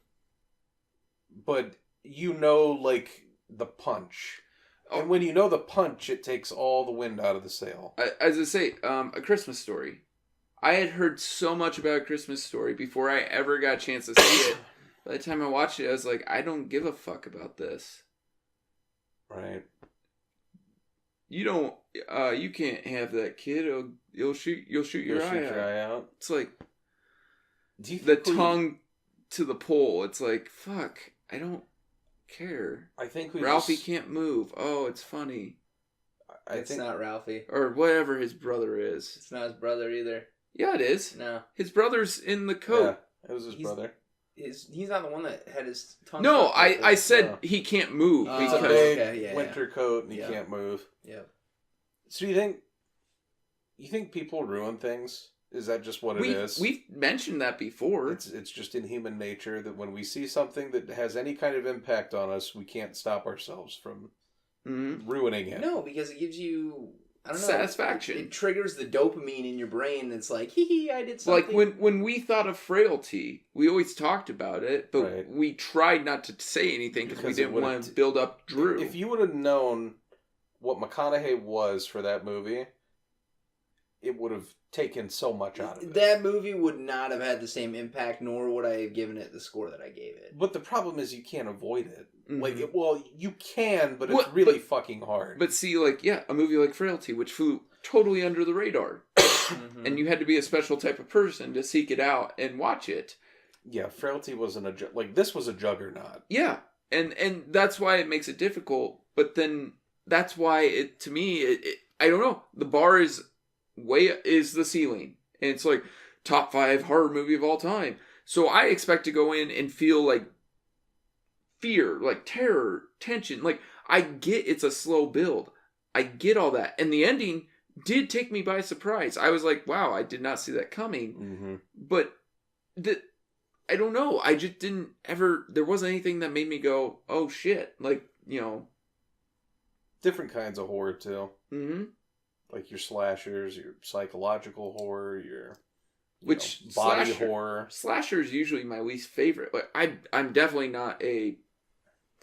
but you know, like, the punch. And when you know the punch, it takes all the wind out of the sail.
As I say, A Christmas Story. I had heard so much about A Christmas Story before I ever got a chance to see it. By the time I watched it, I was like, I don't give a fuck about this.
Right.
You don't. You can't have that kid. You'll shoot your eye out. It's like the tongue to the pole. It's like, fuck. I don't care.
I think
Ralphie can't move. Oh, it's funny.
It's not Ralphie.
Or whatever his brother is.
It's not his brother either.
Yeah, it is.
No.
His brother's in the coat.
Yeah, it was his brother.
He's not the one that had his tongue.
No, I said he can't move.
He's a big winter coat and he can't move.
Yeah.
So you think people ruin things? Is that just what it is?
We've mentioned that before.
It's just in human nature that when we see something that has any kind of impact on us, we can't stop ourselves from ruining it.
No, because it gives you, I don't know,
satisfaction.
It triggers the dopamine in your brain. It's like, hee, I did something.
Like when we thought of Frailty, we always talked about it, but we tried not to say anything because we didn't want to build up Drew.
If you would have known what McConaughey was for that movie, it would have taken so much out of it.
That movie would not have had the same impact, nor would I have given it the score that I gave it.
But the problem is you can't avoid it. Like, you can, but it's really fucking hard.
But see, like, a movie like Frailty, which flew totally under the radar. And you had to be a special type of person to seek it out and watch it.
Yeah, Frailty wasn't this was a juggernaut.
Yeah, and that's why it makes it difficult. But then that's why to me, I don't know. The bar is the ceiling. And it's like top 5 horror movie of all time. So I expect to go in and feel like fear, like terror, tension. Like, I get it's a slow build. I get all that. And the ending did take me by surprise. I was like, wow, I did not see that coming.
Mm-hmm.
But I don't know. I just didn't ever, there wasn't anything that made me go, oh shit. Like,
Different kinds of horror too.
Mm-hmm.
Like your slashers, your psychological horror, your
body
horror.
Slasher is usually my least favorite. Like I'm definitely not a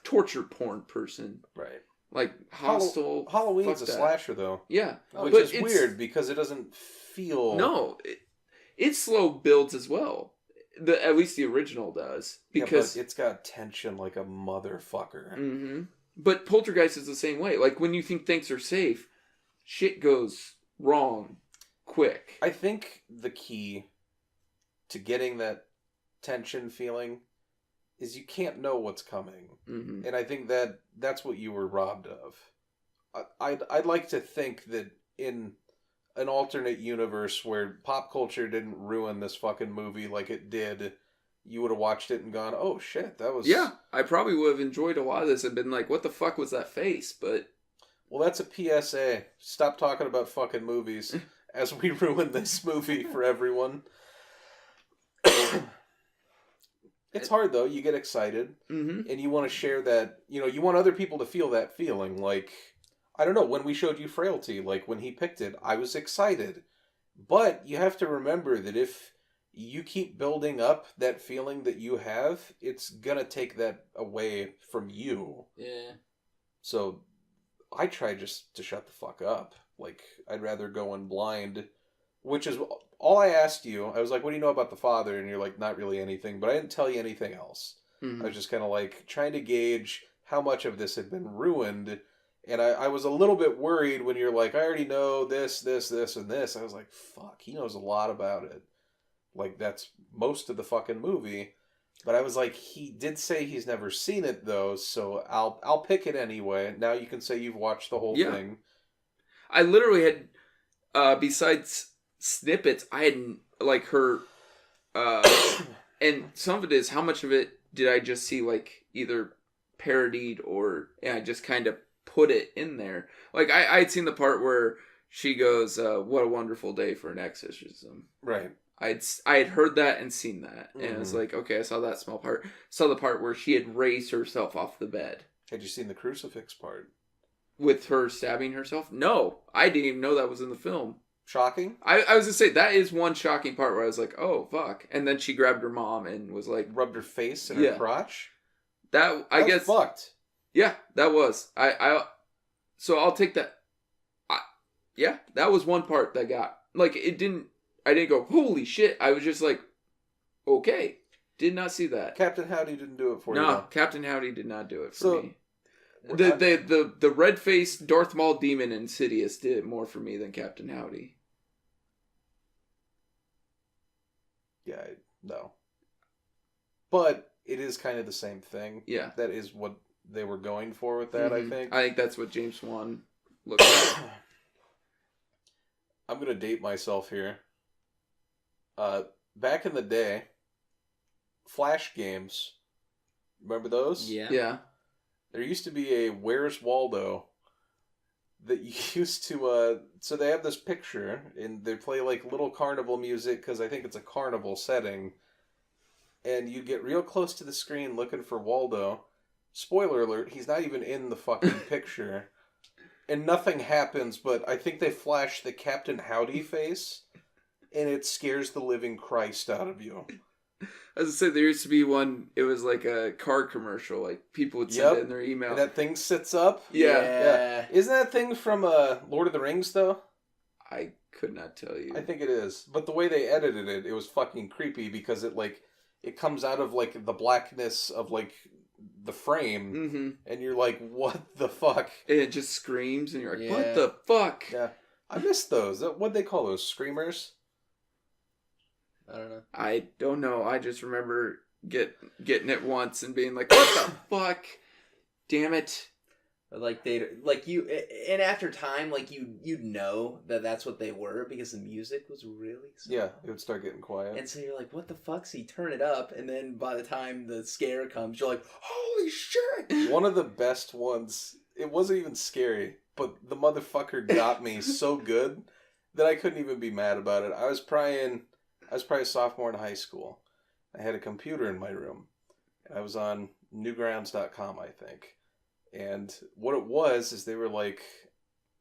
torture porn person.
Right.
Like Hostel.
Halloween's a slasher though.
Yeah.
Which is weird because it doesn't feel.
No, it slow builds as well. At least the original does, because
but it's got tension like a motherfucker.
Mm-hmm. But Poltergeist is the same way. Like when you think things are safe, shit goes wrong quick.
I think the key to getting that tension feeling is you can't know what's coming.
Mm-hmm.
And I think that's what you were robbed of. I'd like to think that in an alternate universe where pop culture didn't ruin this fucking movie like it did, you would have watched it and gone, oh shit, that was...
Yeah, I probably would have enjoyed a lot of this and been like, what the fuck was that face? But...
Well, that's a PSA. Stop talking about fucking movies as we ruin this movie for everyone. It's hard, though. You get excited, and you want to share that... You know, you want other people to feel that feeling. Like, I don't know, when we showed you Frailty, like, when he picked it, I was excited. But you have to remember that if you keep building up that feeling that you have, it's gonna take that away from you.
Yeah.
So, I try just to shut the fuck up. Like, I'd rather go in blind, which is all I asked you. I was like, what do you know about the father? And you're like, not really anything, but I didn't tell you anything else. I was just kind of like trying to gauge how much of this had been ruined. And I was a little bit worried when you're like, I already know this, this, this, and this. I was like, fuck, he knows a lot about it. Like, that's most of the fucking movie. But I was like, he did say he's never seen it, though, so I'll pick it anyway. Now you can say you've watched the whole thing.
I literally had, besides snippets, I had, like, her, and some of it is, how much of it did I just see, like, either parodied or I just kind of put it in there. Like, I had seen the part where she goes, what a wonderful day for an exorcism.
Right.
I had heard that and seen that. And I was like, okay, I saw that small part. Saw the part where she had raised herself off the bed.
Had you seen the crucifix part?
With her stabbing herself? No. I didn't even know that was in the film.
Shocking?
I was going to say, that is one shocking part where I was like, oh, fuck. And then she grabbed her mom and was like...
Rubbed her face and her crotch?
I guess...
fucked.
Yeah, that was. So I'll take that. Yeah, that was one part that got... Like, I didn't go, holy shit. I was just like, okay. Did not see that.
Captain Howdy didn't do it for you.
No, Captain Howdy did not do it for me. The red-faced Darth Maul demon Insidious did it more for me than Captain Howdy.
Yeah, no. But it is kind of the same thing.
Yeah.
That is what they were going for with that, I think.
I think that's what James Wan looked at.
I'm going to date myself here. Back in the day, Flash games, remember those?
Yeah.
There used to be a Where's Waldo that you used to, so they have this picture, and they play like little carnival music, because I think it's a carnival setting, and you get real close to the screen looking for Waldo. Spoiler alert, he's not even in the fucking picture. And nothing happens, but I think they flash the Captain Howdy face, and it scares the living Christ out of you.
As I said, there used to be one, it was like a car commercial, like people would send it in their email.
And that thing sits up?
Yeah.
Isn't that thing from Lord of the Rings, though?
I could not tell you.
I think it is. But the way they edited it, it was fucking creepy, because it comes out of, like, the blackness of, like, the frame, and you're like, what the fuck?
And it just screams, and you're like, what the fuck?
Yeah. I miss those. What'd they call those? Screamers?
I don't know. I just remember getting it once and being like, what the fuck? Damn it.
Like and after time, like you'd know that that's what they were, because the music was really soft.
Yeah, it would start getting quiet.
And so you're like, what the fuck? So you turn it up, and then by the time the scare comes, you're like, holy shit!
One of the best ones, it wasn't even scary, but the motherfucker got me so good that I couldn't even be mad about it. I was probably a sophomore in high school. I had a computer in my room. I was on newgrounds.com, I think. And what it was is they were like,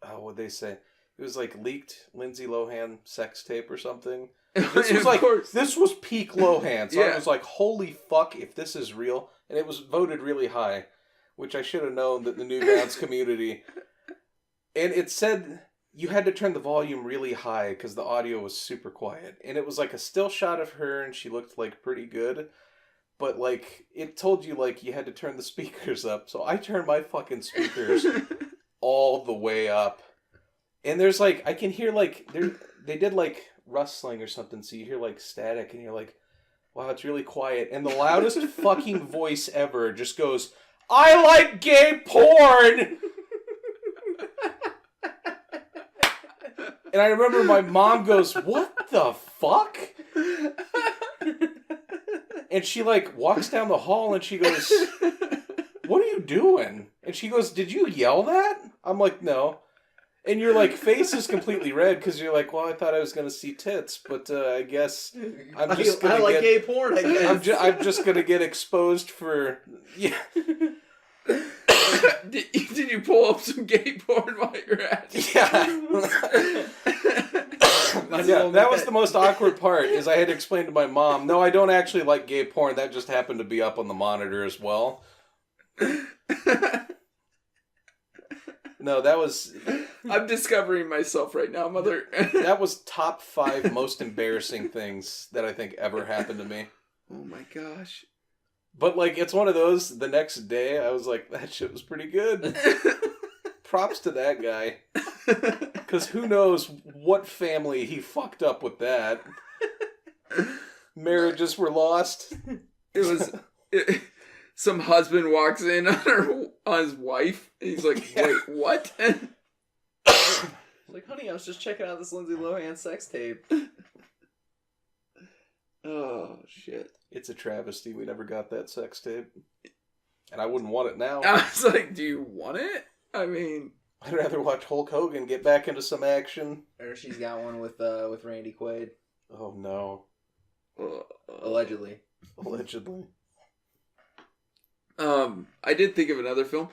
what'd they say? It was like leaked Lindsay Lohan sex tape or something. This was peak Lohan. So I was like, holy fuck, if this is real. And it was voted really high, which I should have known that the Newgrounds community. And it said you had to turn the volume really high because the audio was super quiet. And it was like a still shot of her, and she looked like pretty good. But, like, it told you, like, you had to turn the speakers up. So I turned my fucking speakers all the way up. And there's, like, I can hear, like, they did, like, rustling or something. So you hear, like, static. And you're like, wow, it's really quiet. And the loudest fucking voice ever just goes, I like gay porn! And I remember my mom goes, what the fuck? And she, like, walks down the hall and she goes, what are you doing? And she goes, did you yell that? I'm like, no. And your, like, face is completely red because you're like, well, I thought I was going to see tits, but I guess I'm just going to
I like gay porn, I guess.
I'm just going to get exposed for... Yeah.
Did you pull up some gay porn while you're at it?
Yeah. Yeah, that was the most awkward part, is I had to explain to my mom, no, I don't actually like gay porn, that just happened to be up on the monitor as well. No, that was...
I'm discovering myself right now, mother.
That was top 5 most embarrassing things that I think ever happened to me.
Oh my gosh.
But, like, it's one of those, the next day, I was like, that shit was pretty good. Props to that guy. Because who knows what family he fucked up with that. Marriages were lost.
It was... some husband walks in on his wife. And he's like, wait, what?
Like, honey, I was just checking out this Lindsay Lohan sex tape.
Oh, shit.
It's a travesty we never got that sex tape. And I wouldn't want it now.
I was like, do you want it? I mean...
I'd rather watch Hulk Hogan get back into some action.
Or she's got one with Randy Quaid.
Oh, no.
Allegedly.
Allegedly.
I did think of another film.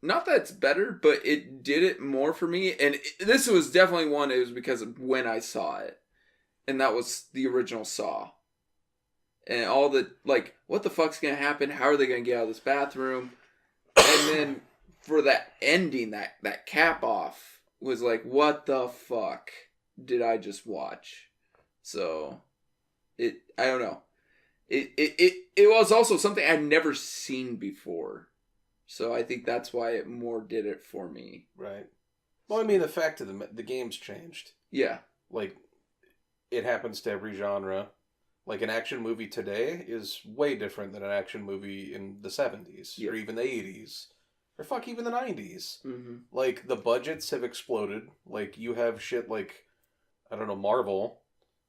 Not that it's better, but it did it more for me. And this was definitely one, it was because of when I saw it. And that was the original Saw. And all the, like, what the fuck's gonna happen? How are they gonna get out of this bathroom? And then for that ending, that cap off was like, what the fuck did I just watch? So, I don't know. It was also something I'd never seen before. So I think that's why it more did it for me.
Right. Well, I mean, the fact of the game's changed.
Yeah.
Like, it happens to every genre. Like, an action movie today is way different than an action movie in the 70s.
Yeah.
Or even the 80s. Or fuck, even the 90s.
Mm-hmm.
Like, the budgets have exploded. Like, you have shit like, I don't know, Marvel.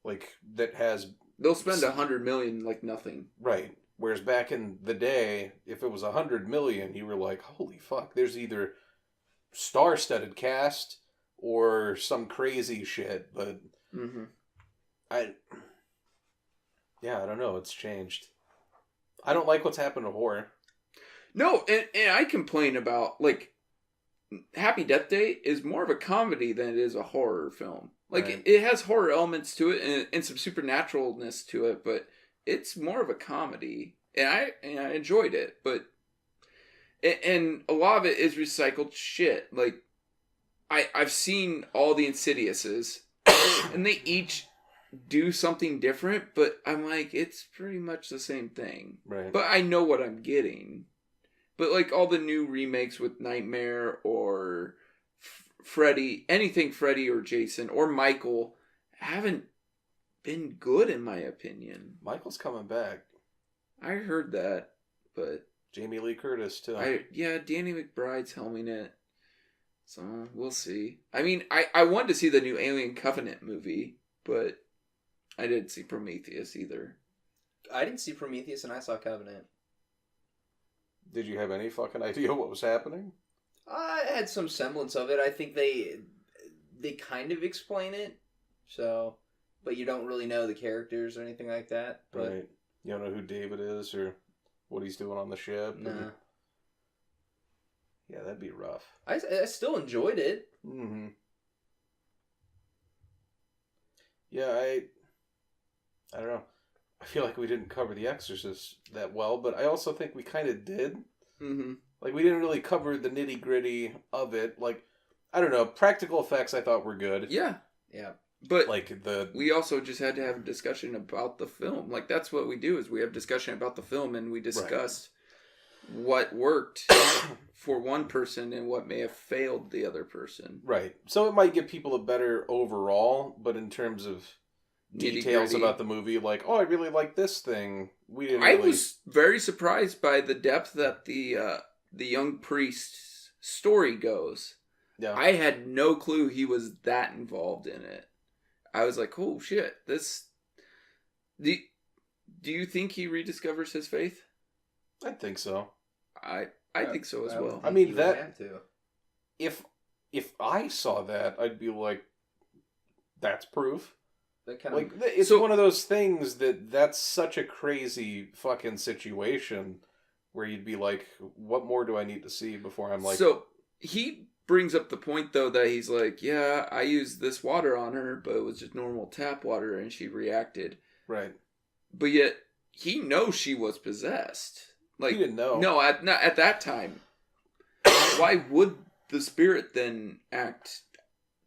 Like, that has...
They'll spend $100 million like nothing.
Right. Whereas back in the day, if it was $100 million, you were like, holy fuck, there's either star-studded cast or some crazy shit. But
Mm-hmm.
I don't know. It's changed. I don't like what's happened to horror.
No, and I complain about, like, Happy Death Day is more of a comedy than it is a horror film. Like,
Right.
it has horror elements to it and some supernaturalness to it, but it's more of a comedy. And I enjoyed it, but... And a lot of it is recycled shit. Like, I've seen all the Insidiouses, and they each do something different, but I'm like, it's pretty much the same thing.
Right.
But I know what I'm getting. But like all the new remakes with Nightmare or Freddy, anything Freddy or Jason or Michael haven't been good in my opinion.
Michael's coming back.
I heard that, but
Jamie Lee Curtis, too.
Danny McBride's helming it. So we'll see. I mean, I wanted to see the new Alien Covenant movie, but I didn't see Prometheus either.
I didn't see Prometheus and I saw Covenant.
Did you have any fucking idea what was happening?
I had some semblance of it. I think they kind of explain it. So, but you don't really know the characters or anything like that. But
Right. You don't know who David is or what he's doing on the ship?
Nah.
Yeah, that'd be rough.
I still enjoyed it.
Mm-hmm. Yeah, I don't know. I feel like we didn't cover The Exorcist that well, but I also think we kind of did.
Mm-hmm.
Like, we didn't really cover the nitty-gritty of it. Like, I don't know, practical effects I thought were good.
Yeah.
Yeah.
But
Like,
we also just had to have a discussion about the film. Like, that's what we do, is we have discussion about the film, and we discuss what worked for one person and what may have failed the other person.
Right. So it might give people a better overall, but in terms of details
nitty-gritty.
about the movie, like, oh, I really like this thing. We didn't.
I
really...
was very surprised by the depth that the young priest's story goes.
Yeah.
I had no clue he was that involved in it. I was like, oh shit, this... Do you think he rediscovers his faith?
I think so.
I think so as well.
I mean,
You
that...
have to.
If I saw that, I'd be like, that's proof.
That kind
Like, it's one of those things that's such a crazy fucking situation where you'd be like, what more do I need to see before I'm like...
So, he brings up the point, though, that he's like, yeah, I used this water on her, but it was just normal tap water, and she reacted.
Right.
But yet, he knows she was possessed. Like,
He didn't know.
No, at that time. Why would the spirit then act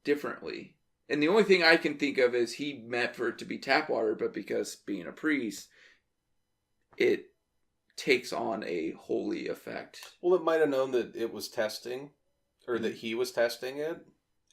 differently? And the only thing I can think of is he meant for it to be tap water, but because being a priest, it takes on a holy effect.
Well, it might have known that it was testing, or that he was testing it,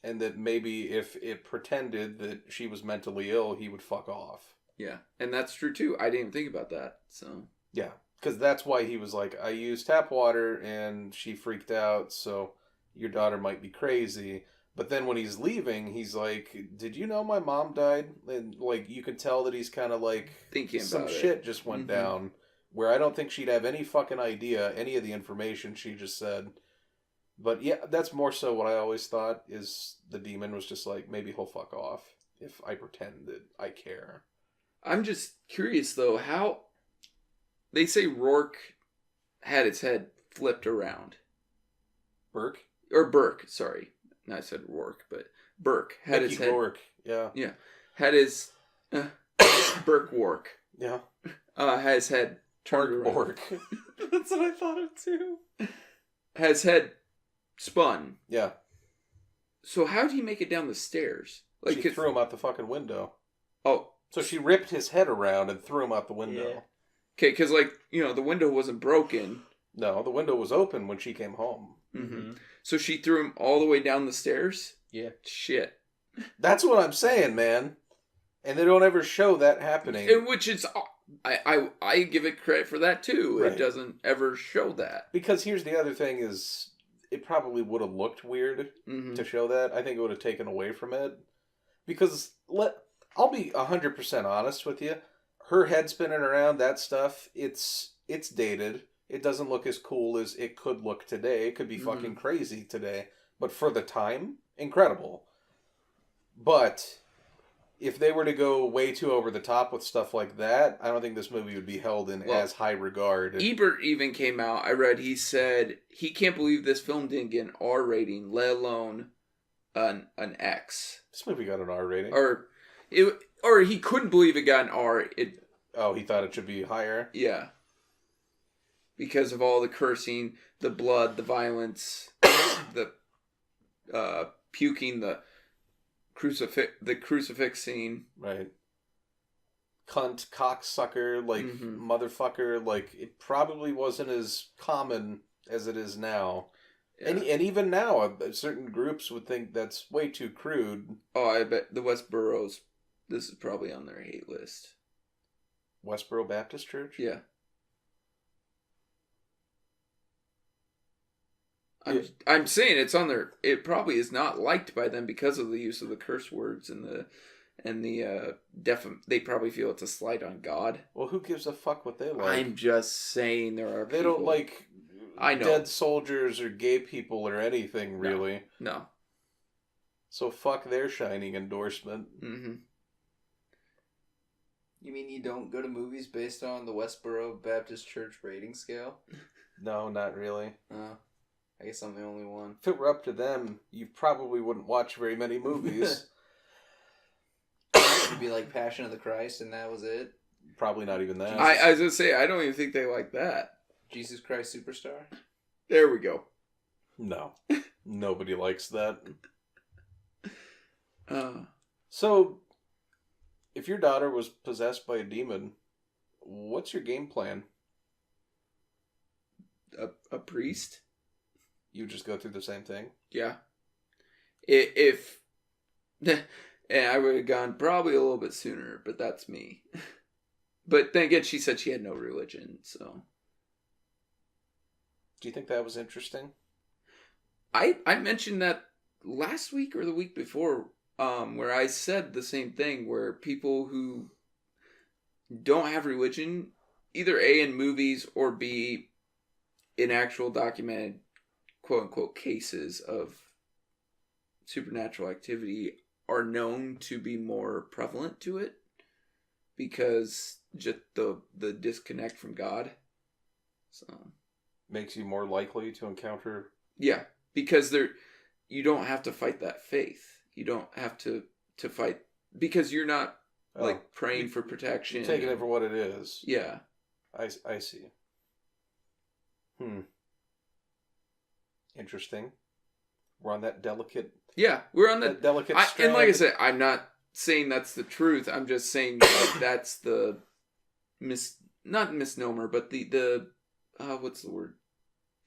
and that maybe if it pretended that she was mentally ill, he would fuck off.
Yeah, and that's true too. I didn't even think about that. So
Yeah, because that's why he was like, I used tap water and she freaked out, so your daughter might be crazy. But then when he's leaving, he's like, did you know my mom died? And like, you could tell that he's kind of like,
thinking
some
about
shit just went down, where I don't think she'd have any fucking idea, any of the information she just said. But yeah, that's more so what I always thought, is the demon was just like, maybe he'll fuck off if I pretend that I care.
I'm just curious though, how they say Rourke had its head flipped around.
Burke?
Or Burke, sorry. No, I said Rourke, but Burke had
Mickey
his head.
Rourke, yeah.
Yeah. Had his Burke Rourke.
Yeah.
Had his head turned around.
Rourke.
That's what I thought of too. Had his head spun.
Yeah.
So how did he make it down the stairs?
Like, she threw him out the fucking window.
Oh.
So she ripped his head around and threw him out the window.
Yeah. Okay, because, like, you know, the window wasn't broken.
No, the window was open when she came home.
Mm-hmm. So she threw him all the way down the stairs?
Yeah.
Shit.
That's what I'm saying, man. And they don't ever show that happening.
And which is... I give it credit for that, too.
Right.
It doesn't ever show that.
Because here's the other thing is, it probably would have looked weird to show that. I think it would have taken away from it. Because, I'll be 100% honest with you. Her head spinning around, that stuff, it's dated. It doesn't look as cool as it could look today. It could be fucking crazy today. But for the time, incredible. But if they were to go way too over the top with stuff like that, I don't think this movie would be held in as high regard.
Ebert even came out. I read, he said he can't believe this film didn't get an R rating, let alone an X.
This movie got an R rating.
Or he couldn't believe it got an R.
He thought it should be higher?
Yeah. Because of all the cursing, the blood, the violence, the puking, the crucifix scene.
Right. Cunt, cocksucker, like, motherfucker, like, it probably wasn't as common as it is now. Yeah. And even now, certain groups would think that's way too crude.
Oh, I bet the Westboroughs, this is probably on their hate list.
Westboro Baptist Church?
Yeah. I'm saying it's on their. It probably is not liked by them because of the use of the curse words and the They probably feel it's a slight on God.
Well, who gives a fuck what they like?
I'm just saying there are.
They don't like.
I know.
Dead soldiers or gay people or anything really.
No.
So fuck their shining endorsement.
Mm-hmm.
You mean you don't go to movies based on the Westboro Baptist Church rating scale?
No, not really.
I guess I'm the only one.
If it were up to them, you probably wouldn't watch very many movies.
It'd be like Passion of the Christ and that was it?
Probably not even that.
I was going to say, I don't even think they like that.
Jesus Christ Superstar?
There we go.
No. Nobody likes that.
So,
if your daughter was possessed by a demon, what's your game plan?
A priest?
You just go through the same thing?
Yeah. If And I would have gone probably a little bit sooner, but that's me. But then again, she said she had no religion, so.
Do you think that was interesting?
I mentioned that last week or the week before, where I said the same thing, where people who don't have religion, either A, in movies, or B, in actual documented quote-unquote cases of supernatural activity, are known to be more prevalent to it because just the disconnect from God. So
Makes you more likely to encounter.
Yeah, because you don't have to fight that faith. You don't have to fight because you're not like praying for protection.
You're taking it for what it is.
Yeah.
I see. Interesting. We're on that delicate.
Yeah, we're on that
delicate strand.
And like I said, I'm not saying that's the truth. I'm just saying that that's the not misnomer, but the what's the word?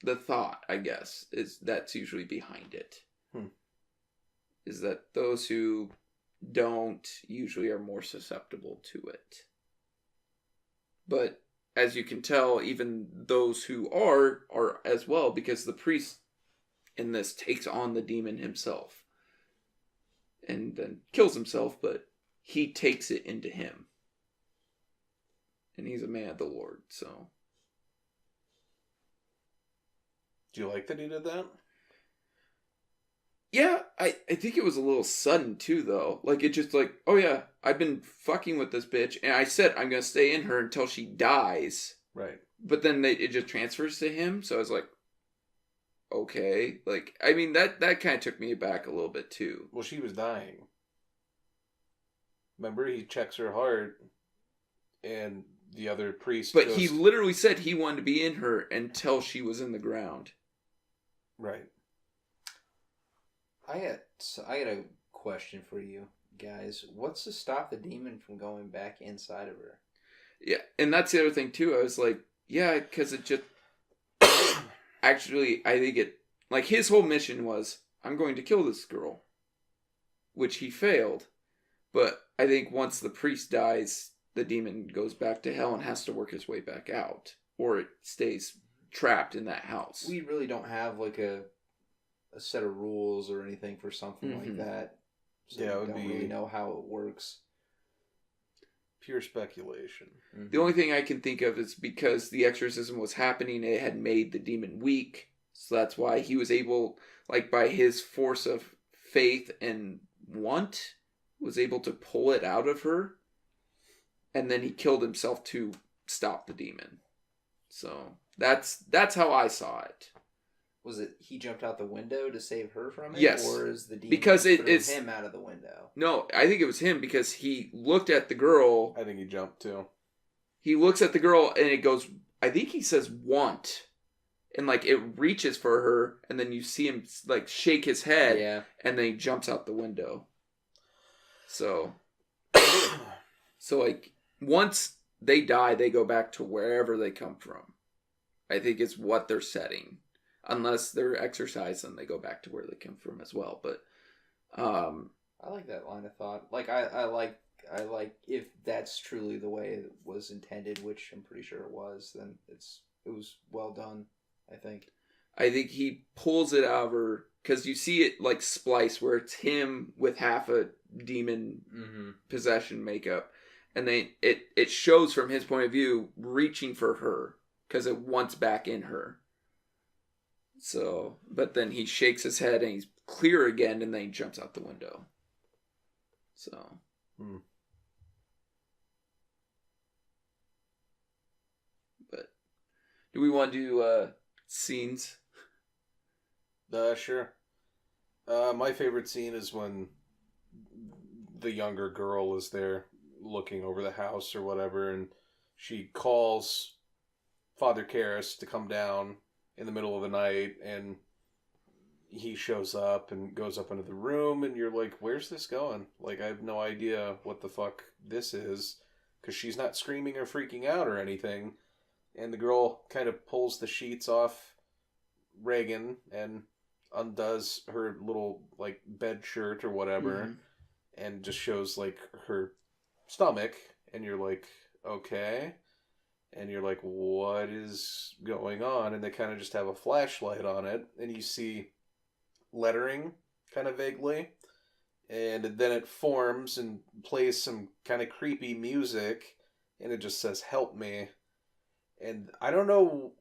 The thought, I guess, is that's usually behind it. Is that those who don't usually are more susceptible to it. But as you can tell, even those who are as well, because the priest in this takes on the demon himself and then kills himself, but he takes it into him. And he's a man of the Lord, so.
Do you like that he did that?
Yeah, I think it was a little sudden too, though. Like, it just like, oh yeah, I've been fucking with this bitch, and I said I'm going to stay in her until she dies.
Right.
But then it just transfers to him, so I was like, okay. Like, I mean, that kind of took me back a little bit too.
Well, she was dying. Remember, he checks her heart, and the other priest
But he literally said he wanted to be in her until she was in the ground.
Right.
I got a question for you guys. What's to stop the demon from going back inside of her?
Yeah, and that's the other thing too. I was like, yeah, because it just actually, I think it like his whole mission was, I'm going to kill this girl, which he failed. But I think once the priest dies, the demon goes back to hell and has to work his way back out, or it stays trapped in that house.
We really don't have like a set of rules or anything for something like that. So
yeah,
we don't really know how it works.
Pure speculation.
The only thing I can think of is because the exorcism was happening, it had made the demon weak. So that's why he was able, like by his force of faith and want, was able to pull it out of her. And then he killed himself to stop the demon. So that's how I saw it.
Was it he jumped out the window to save her from it?
Yes.
Or is the demon
because it's
him out of the window?
No, I think it was him because he looked at the girl.
I think he jumped too.
He looks at the girl and it goes, I think he says want. And like it reaches for her and then you see him like shake his head.
Yeah.
And then he jumps out the window. So like once they die, they go back to wherever they come from. I think it's what they're setting. Unless they're exorcised, then they go back to where they come from as well. But
I like that line of thought. Like I like if that's truly the way it was intended, which I'm pretty sure it was, then it was well done, I think.
I think he pulls it out of her because you see it like splice where it's him with half a demon possession makeup, and then it shows from his point of view reaching for her because it wants back in her. So, but then he shakes his head and he's clear again, and then he jumps out the window. So. But do we want to do scenes?
Sure. My favorite scene is when the younger girl is there looking over the house or whatever, and she calls Father Karras to come down in the middle of the night, and he shows up and goes up into the room, and you're like, where's this going? Like, I have no idea what the fuck this is, because she's not screaming or freaking out or anything, and the girl kind of pulls the sheets off Reagan and undoes her little, like, bed shirt or whatever, and just shows like her stomach, and you're like, okay, and you're like, what is going on? And they kind of just have a flashlight on it, and you see lettering kind of vaguely, and then it forms and plays some kind of creepy music, and it just says help me. And I don't know,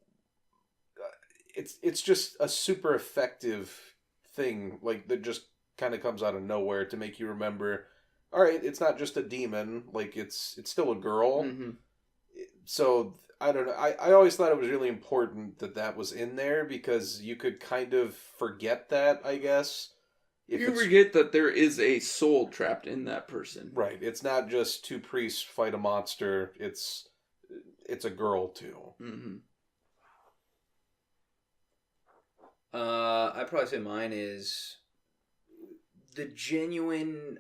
it's just a super effective thing, like, that just kind of comes out of nowhere to make you remember, all right, it's not just a demon, like, it's still a girl.
Mm-hmm.
So I don't know, I always thought it was really important that was in there, because you could kind of forget that, I guess. If
You forget that there is a soul trapped in that person.
Right, it's not just two priests fight a monster, it's a girl too.
Mm-hmm.
I'd probably say mine is the genuine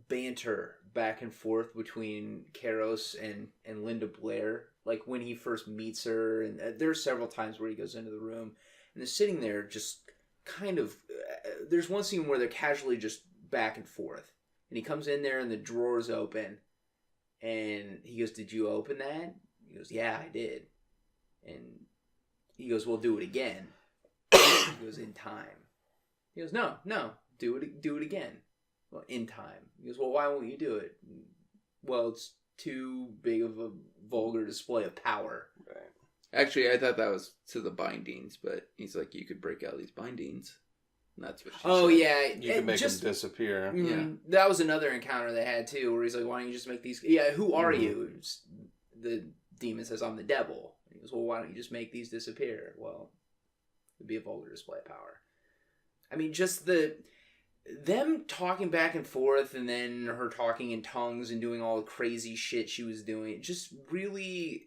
banter back and forth between Karos and Linda Blair. Like when he first meets her, and there's several times where he goes into the room and they're sitting there just kind of. There's one scene where they're casually just back and forth, and he comes in there and the drawer's open, and he goes, "Did you open that?" He goes, "Yeah, I did." And he goes, "Well, do it again." He goes, "In time." He goes, No, do it again." Well, in time. He goes, "Well, why won't you do it?" "Well, it's too big of a vulgar display of power."
Right.
Actually, I thought that was to the bindings, but he's like, you could break out these bindings. And that's what she
Oh,
said.
yeah.
You can make them disappear.
Yeah.
That was another encounter they had, too, where he's like, "Why don't you just make these... Yeah, who are
Mhm.
you?" The demon says, "I'm the devil." He goes, "Well, why don't you just make these disappear?" Well, it'd be a vulgar display of power. I mean, just them talking back and forth, and then her talking in tongues and doing all the crazy shit she was doing, just really,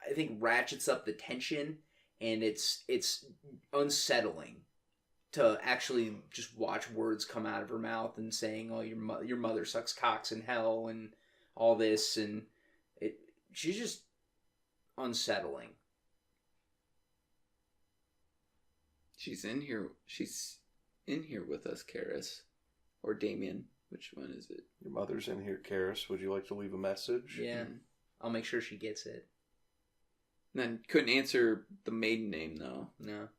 I think, ratchets up the tension, and it's unsettling to actually just watch words come out of her mouth and saying, "Oh, your mother sucks cocks in hell," and all this, and she's just unsettling.
She's in here with us, Karis. Or Damien. Which one is it?
Your mother's in here, Karis. Would you like to leave a message?
Yeah, I'll make sure she gets it.
And then couldn't answer the maiden name, though.
No.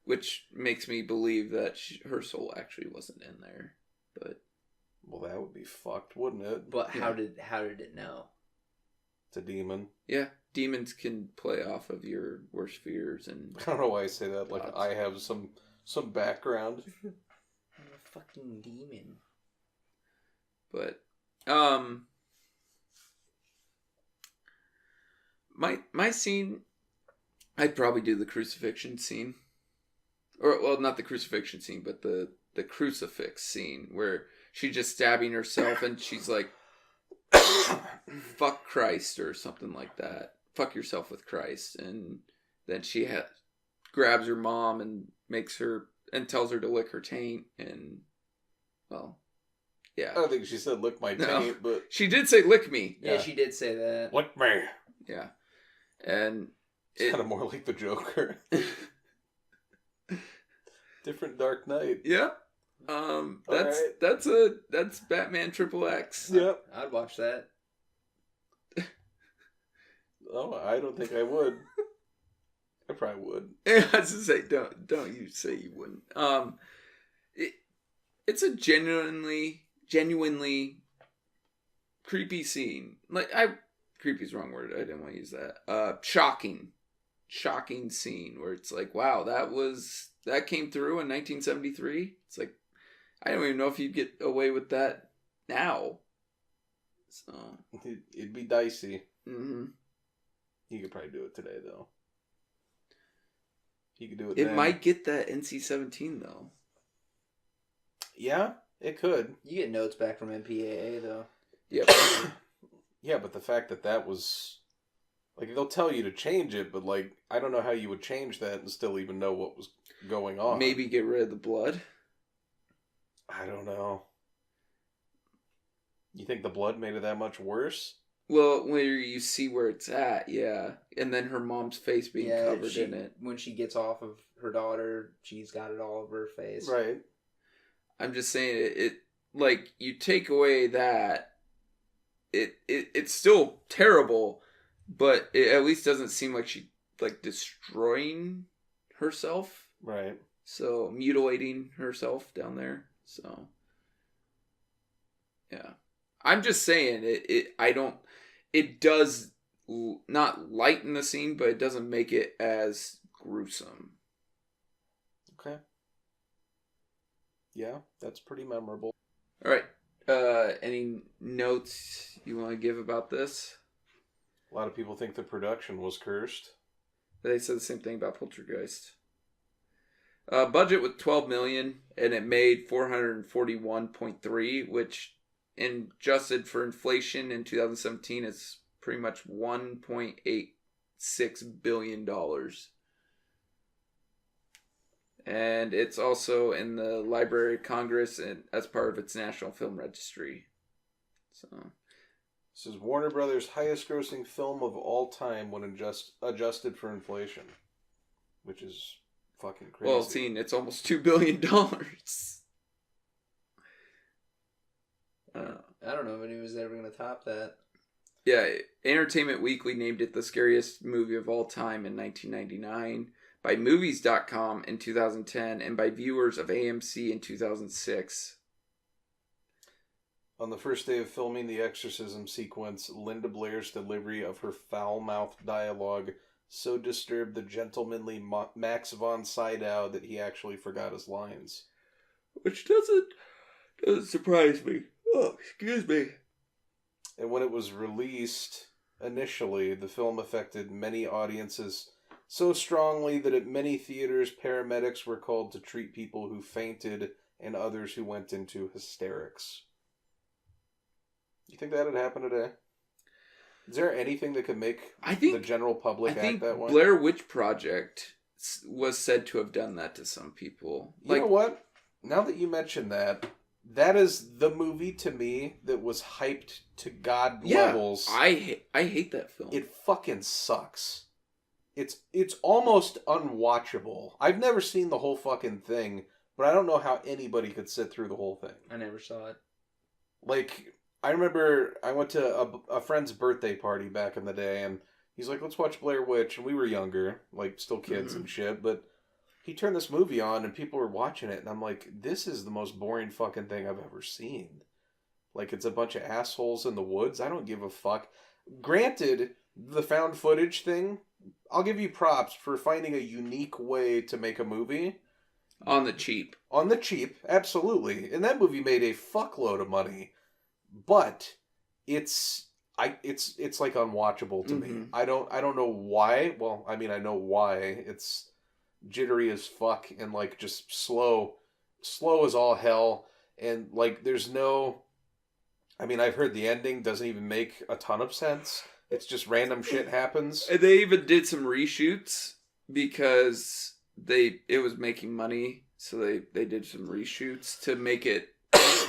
Which makes me believe that her soul actually wasn't in there. But
Well, that would be fucked, wouldn't it?
But how did it know?
It's a demon.
yeah, demons can play off of your worst fears and...
I don't know why I say that. Like, I have some background.
I'm a fucking demon.
But, my scene, I'd probably do the crucifixion scene. Or, well, not the crucifixion scene, but the crucifix scene where she's just stabbing herself and she's like, fuck Christ or something like that. Fuck yourself with Christ. And then she grabs her mom and tells her to lick her taint. And, well, yeah.
I don't think she said lick my taint, but...
She did say lick me.
Yeah, she did say that.
Lick me.
Yeah. And
it's kind of more like the Joker. Different Dark Knight.
Yeah. That's Batman XXX.
Yep.
I'd watch that.
Oh, I don't think I would. I probably would.
Yeah, I was to say, don't you say you wouldn't. It's a genuinely creepy scene. Like creepy is the wrong word. I didn't want to use that. Shocking scene where it's like, wow, that came through in 1973. It's like, I don't even know if you'd get away with that now. So
it'd be dicey.
Mm-hmm.
You could probably do it today, though. You could do it.
It
then.
might get that NC-17 though.
Yeah, it could.
You get notes back from MPAA though.
Yep.
Yeah, but the fact that was, like, they'll tell you to change it, but, like, I don't know how you would change that and still even know what was going on.
Maybe get rid of the blood.
I don't know. You think the blood made it that much worse?
Well, where you see where it's at, yeah. And then her mom's face being covered in it.
When she gets off of her daughter, she's got it all over her face.
Right.
I'm just saying it like, you take away that, it's still terrible, but it at least doesn't seem like she, like, destroying herself.
Right.
So, mutilating herself down there. So, yeah. I'm just saying, it does not lighten the scene, but it doesn't make it as gruesome.
Okay. Yeah, that's pretty memorable.
All right. Any notes you want to give about this?
A lot of people think the production was cursed.
They said the same thing about Poltergeist. Budget was $12 million, and it made $441.3, which, adjusted for inflation in 2017, is pretty much $1.86 billion. And it's also in the Library of Congress and as part of its National Film Registry. So,
this is Warner Brothers' highest-grossing film of all time when adjusted for inflation, which is fucking crazy.
well, seeing it's almost $2 billion.
I don't know if anyone's ever going to top that.
Yeah, Entertainment Weekly named it the scariest movie of all time in 1999, by Movies.com in 2010, and by viewers of AMC in 2006.
On the first day of filming the exorcism sequence, Linda Blair's delivery of her foul-mouthed dialogue so disturbed the gentlemanly Max von Sydow that he actually forgot his lines.
Which doesn't surprise me. Oh, excuse me.
And when it was released, initially, the film affected many audiences so strongly that at many theaters, paramedics were called to treat people who fainted and others who went into hysterics. You think that would happen today? Is there anything that could make the general public act that way?
Blair Witch Project was said to have done that to some people.
You know what? Now that you mention that, that is the movie to me that was hyped to God levels.
I hate that film.
It fucking sucks. It's almost unwatchable. I've never seen the whole fucking thing, but I don't know how anybody could sit through the whole thing.
I never saw it.
Like, I remember I went to a friend's birthday party back in the day, and he's like, let's watch Blair Witch, and we were younger, like, still kids and shit, but he turned this movie on, and people were watching it, and I'm like, this is the most boring fucking thing I've ever seen. Like, it's a bunch of assholes in the woods. I don't give a fuck. Granted, the found footage thing, I'll give you props for finding a unique way to make a movie.
On the cheap.
On the cheap, absolutely. And that movie made a fuckload of money. But it's like unwatchable to me. I don't know why. Well, I mean, I know why. It's jittery as fuck and like just slow as all hell. And like there's no, I mean, I've heard the ending doesn't even make a ton of sense. It's just random shit happens.
And they even did some reshoots because it was making money, so they did some reshoots to make it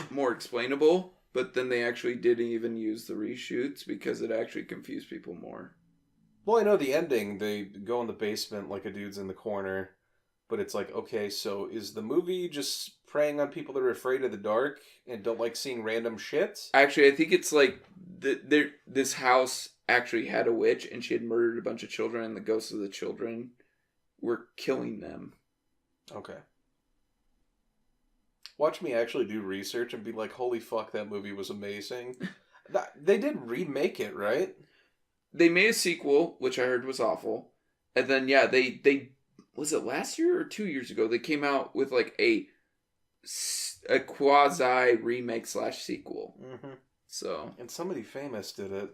more explainable. But then they actually didn't even use the reshoots because it actually confused people more.
Well, I know the ending. They go in the basement like a dude's in the corner. But it's like, okay, so is the movie just preying on people that are afraid of the dark and don't like seeing random shit?
Actually, I think it's like this house actually had a witch and she had murdered a bunch of children and the ghosts of the children were killing them.
Okay. Watch me actually do research and be like, holy fuck, that movie was amazing. They did remake it, right?
They made a sequel, which I heard was awful. And then, yeah, they was it last year or 2 years ago? They came out with like a quasi remake / sequel. Mm-hmm. So,
and somebody famous did it.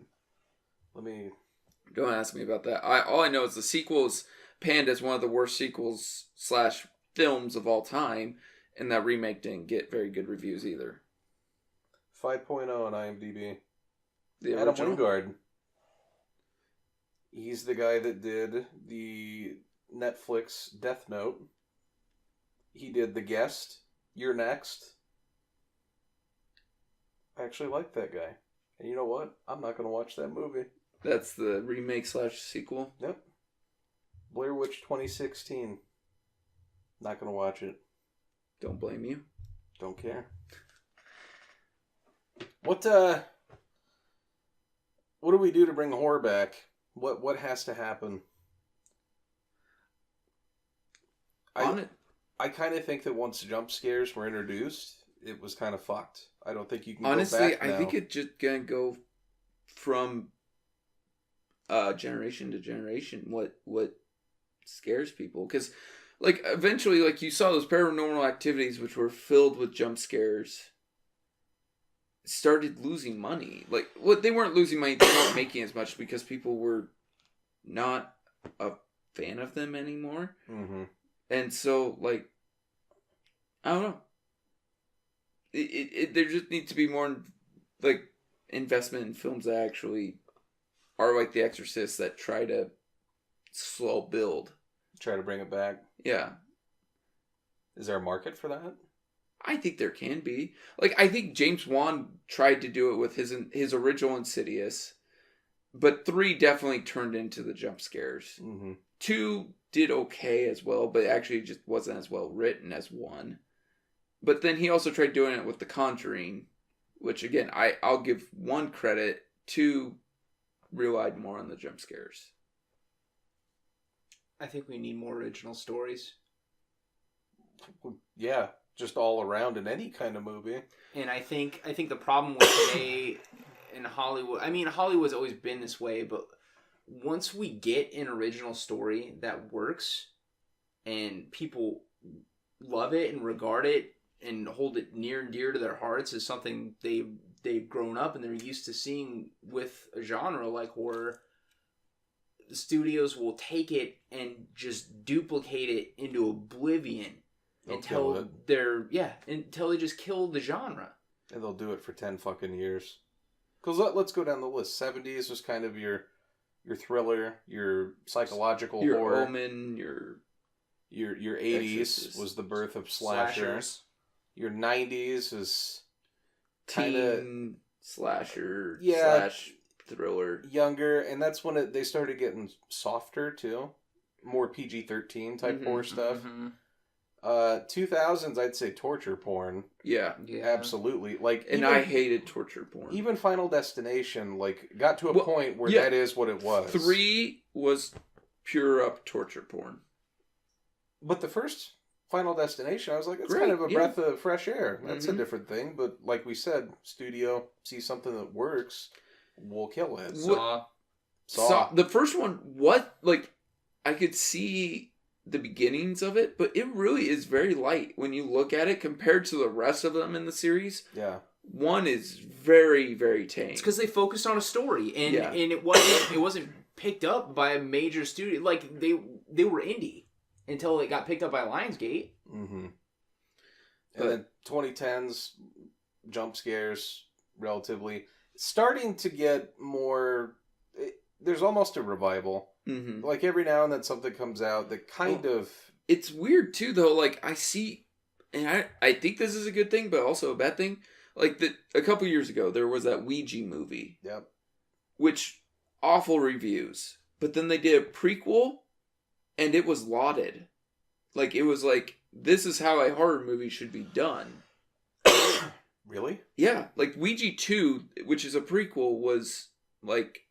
Don't ask me about that. All I know is the sequel is panned as one of the worst sequels / films of all time, and that remake didn't get very good reviews either.
5.0 on IMDb.
The
Adam
original?
Wingard. He's the guy that did the Netflix Death Note. He did The Guest. You're Next. I actually like that guy. And you know what? I'm not going to watch that movie.
That's the remake / sequel?
Yep. Blair Witch 2016. Not going to watch it.
Don't blame you.
Don't care. What do we do to bring horror back? What has to happen? I kind of think that once jump scares were introduced, it was kind of fucked. I don't think you can
honestly,
go back now.
I think it's just gonna go from generation to generation. What scares people? Because like eventually, like you saw those Paranormal Activities, which were filled with jump scares, started losing money. Like what they weren't losing money, they weren't making as much because people were not a fan of them anymore.
Mm-hmm.
And so, like, I don't know. There just needs to be more, like, investment in films that actually are like The Exorcist that try to slow build.
Try to bring it back.
Yeah.
Is there a market for that?
I think there can be. Like, I think James Wan tried to do it with his original Insidious, but 3 definitely turned into the jump scares.
Mm-hmm.
2 did okay as well, but actually just wasn't as well written as 1. But then he also tried doing it with The Conjuring, which again, I'll give 1 credit. 2 relied more on the jump scares.
I think we need more original stories.
Yeah, just all around in any kind of movie.
And I think the problem with today in Hollywood, I mean, Hollywood's always been this way, but once we get an original story that works and people love it and regard it and hold it near and dear to their hearts as something they've grown up and they're used to seeing with a genre like horror, the studios will take it and just duplicate it into oblivion until they just kill the genre.
And they'll do it for 10 fucking years. Because let's go down the list. 70s was kind of your thriller, your psychological
your
horror.
Omen, your
80s
Exorcist.
Was the birth of slashers. Your 90s is kind of
slasher / thriller.
Younger, and that's when they started getting softer too. More PG-13 type horror stuff.
Mm-hmm.
2000s, I'd say torture porn.
Yeah.
Absolutely. Like,
and I hated torture porn.
Even Final Destination, like, got to a point where that is what it was.
3 was pure up torture porn.
But the first Final Destination, I was like, it's
Great,
kind of a breath of fresh air. That's a different thing. But like we said, studio sees something that works, we'll kill it.
Saw. The first one, I could see the beginnings of it, but it really is very light when you look at it compared to the rest of them in the series.
Yeah.
1 is very, very tame.
It's because they focused on a story, and it wasn't picked up by a major studio. Like they were indie until it got picked up by Lionsgate.
Mm-hmm. And then 2010s jump scares, relatively starting to get more. There's almost a revival.
Mm-hmm.
Like every now and then something comes out that kind of...
It's weird too though, like I see, and I think this is a good thing but also a bad thing, like a couple years ago there was that Ouija movie.
Yep.
Which, awful reviews, but then they did a prequel and it was lauded. Like it was like, this is how a horror movie should be done.
Really?
Yeah, like Ouija 2, which is a prequel, was like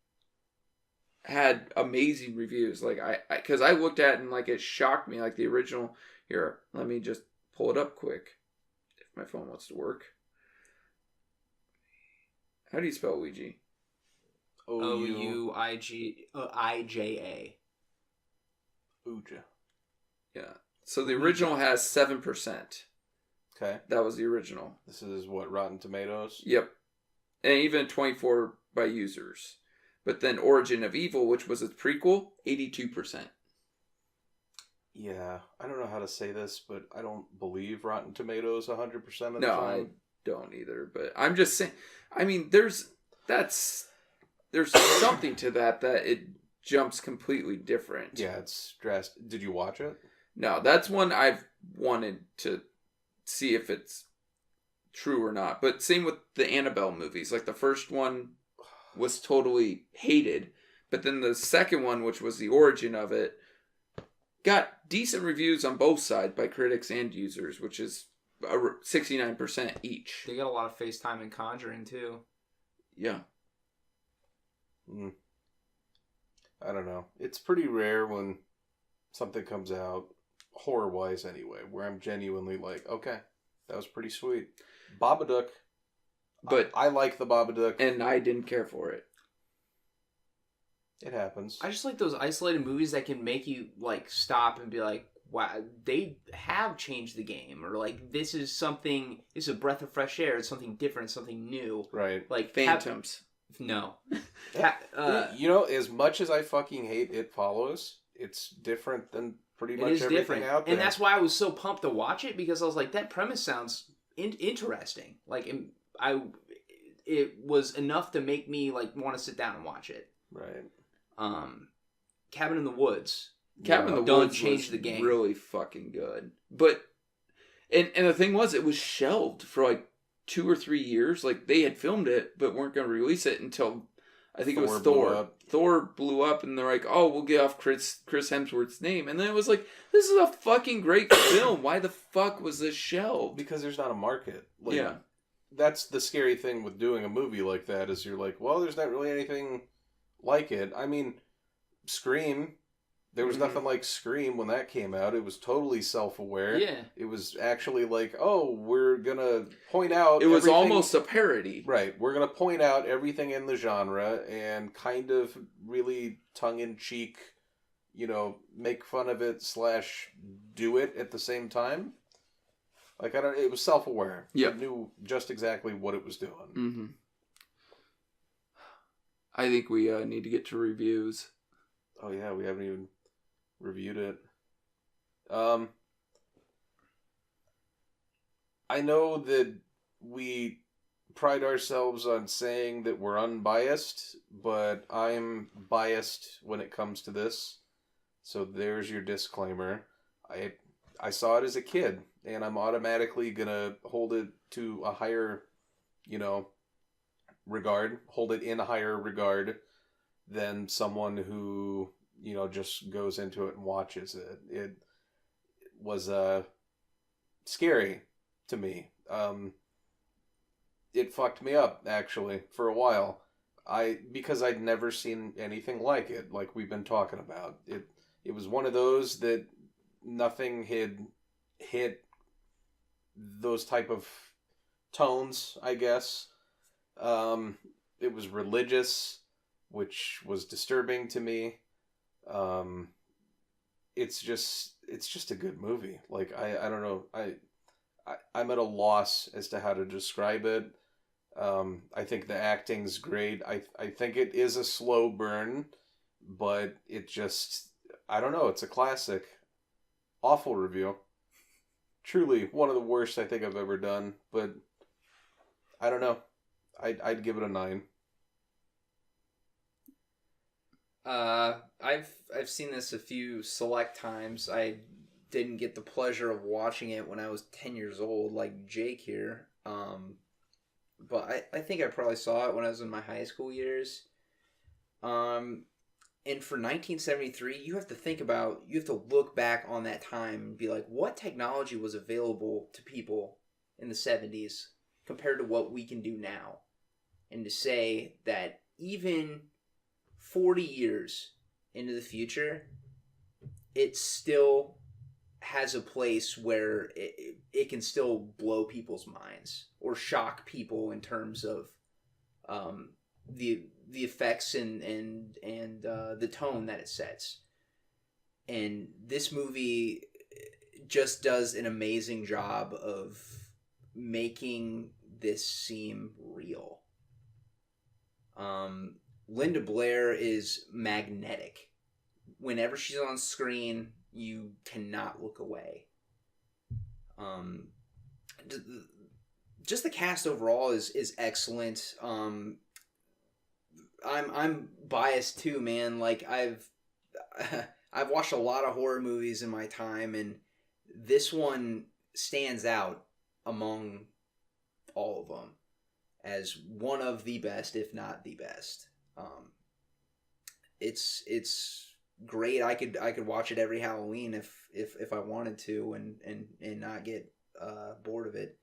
had amazing reviews. Like because I looked at it and like it shocked me. Like the original. Here, let me just pull it up quick. If my phone wants to work. How do you spell Ouija?
OUIJA.
Ouija.
Yeah. So the original has 7%.
Okay.
That was the original.
This is what, Rotten Tomatoes?
Yep. And even 24 by users. But then Origin of Evil, which was its prequel, 82%.
Yeah, I don't know how to say this, but I don't believe Rotten Tomatoes 100% of the time.
No, I don't either. But I'm just saying, I mean, there's something to that it jumps completely different.
Yeah, it's drastic. Did you watch it?
No, that's one I've wanted to see if it's true or not. But same with the Annabelle movies. Like the first one was totally hated, but then the second one, which was the origin of it, got decent reviews on both sides by critics and users, which is 69% each.
They got a lot of FaceTime and Conjuring too.
Yeah.
I don't know. It's pretty rare when something comes out, horror-wise anyway, where I'm genuinely like, okay, that was pretty sweet. Babadook.
But
I like the Babadook.
And I didn't care for it.
It happens.
I just like those isolated movies that can make you like stop and be like, wow, they have changed the game, or like this is a breath of fresh air, it's something different, something new.
Right.
Like
Phantoms.
No.
As much as I fucking hate It Follows, it's different than pretty much everything
different
out there.
And that's why I was so pumped to watch it, because I was like, that premise sounds interesting. Like, it was enough to make me like want to sit down and watch it.
Right.
Cabin in the Woods.
Cabin in the Woods changed the game. Really fucking good. But and the thing was, it was shelved for like 2 or 3 years. Like, they had filmed it, but weren't going to release it until I think it was Thor. Thor blew up, and they're like, "Oh, we'll get off Chris Hemsworth's name." And then it was like, "This is a fucking great film. Why the fuck was this shelved?"
Because there's not a market. Like,
yeah.
That's the scary thing with doing a movie like that, is you're like, well, there's not really anything like it. I mean, Scream. There was nothing like Scream when that came out. It was totally self-aware.
Yeah.
It was actually like, oh, we're going to point out
It was almost a parody.
Right. We're going to point out everything in the genre and kind of really tongue-in-cheek, make fun of it / do it at the same time. Like, it was self-aware.
Yeah.
It knew just exactly what it was doing.
Mm-hmm. I think we need to get to reviews.
Oh, yeah, we haven't even reviewed it. I know that we pride ourselves on saying that we're unbiased, but I'm biased when it comes to this. So there's your disclaimer. I saw it as a kid, and I'm automatically gonna hold it to a higher, regard, hold it in a higher regard than someone who, just goes into it and watches it. It was scary to me. It fucked me up, actually, for a while. Because I'd never seen anything like it, like we've been talking about. It was one of those that nothing had hit those type of tones, I guess. It was religious, which was disturbing to me. It's just a good movie. Like, I don't know. I'm at a loss as to how to describe it. I think the acting's great. I think it is a slow burn, but it just, I don't know. It's a classic. Awful review. Truly one of the worst I think I've ever done, but I don't know. I'd give it a 9.
I've seen this a few select times. I didn't get the pleasure of watching it when I was 10 years old, like Jake here. But I think I probably saw it when I was in my high school years. And for 1973, you have to look back on that time and be like, what technology was available to people in the 70s compared to what we can do now? And to say that even 40 years into the future, it still has a place where it can still blow people's minds or shock people in terms of the effects and the tone that it sets. And this movie just does an amazing job of making this seem real. Linda Blair is magnetic. Whenever she's on screen, you cannot look away. Just the cast overall is excellent. I'm biased too, man. Like, I've watched a lot of horror movies in my time, and this one stands out among all of them as one of the best, if not the best. It's great. I could watch it every Halloween if I wanted to, and not get bored of it.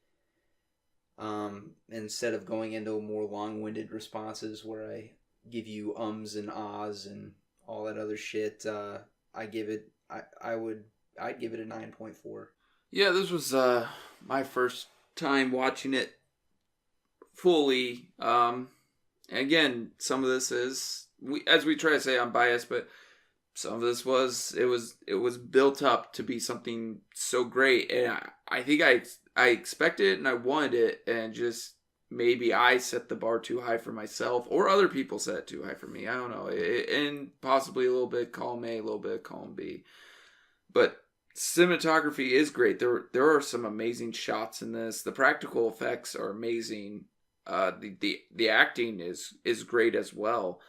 Instead of going into more long-winded responses where I give you ums and ahs and all that other shit, I'd give it a 9.4.
Yeah, this was my first time watching it fully. Again, some of this is, as we try to say, I'm biased, but some of this was built up to be something so great, and I think I expected it and I wanted it, and just maybe I set the bar too high for myself, or other people set it too high for me. I don't know, and possibly a little bit of column A, a little bit of column B, but cinematography is great. There are some amazing shots in this. The practical effects are amazing. The acting is great as well.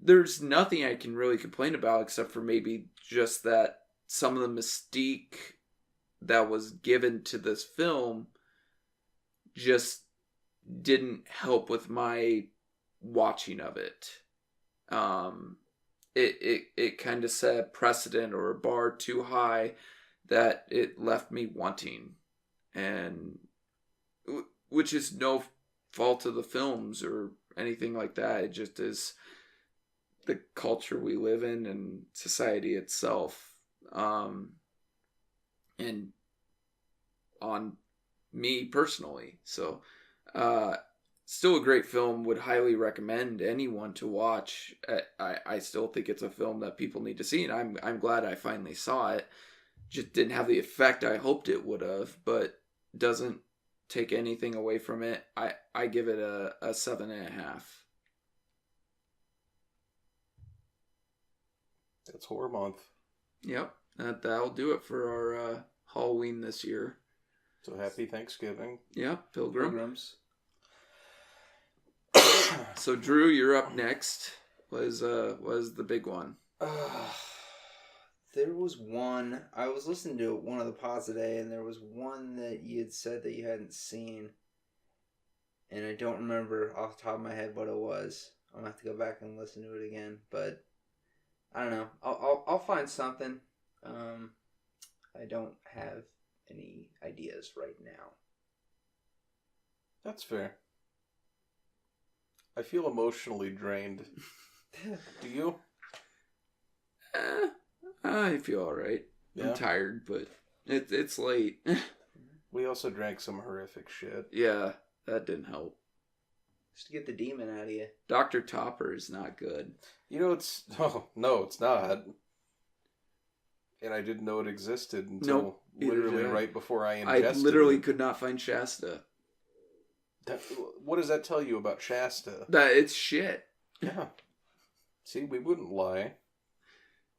There's nothing I can really complain about except for maybe just that some of the mystique that was given to this film just didn't help with my watching of it. It kind of set a precedent or a bar too high that it left me wanting, and which is no fault of the films or anything like that. It just is the culture we live in and society itself. And on me personally. So, still a great film. Would highly recommend anyone to watch. I still think it's a film that people need to see, and I'm glad I finally saw it. Just didn't have the effect I hoped it would have, but doesn't take anything away from it. I give it a 7.5.
That's horror month.
Yep, that'll do it for our Halloween this year.
So happy Thanksgiving.
Yep, Pilgrims.
Pilgrims.
So Drew, you're up next. What is the big one?
There was one. I was listening to one of the pods today, and there was one that you had said that you hadn't seen, and I don't remember off the top of my head what it was. I'm gonna have to go back and listen to it again, but I don't know. I'll find something. I don't have any ideas right now.
That's fair. I feel emotionally drained. Do you?
I feel alright.
Yeah.
I'm tired, but it's late.
We also drank some horrific shit.
Yeah, that didn't help.
Just to get the demon out of you.
Dr. Topper is not good.
You know, no, it's not. And I didn't know it existed until literally right before I ingested
I literally could not find Shasta.
What does that tell you about Shasta?
That it's shit.
Yeah. See, we wouldn't lie.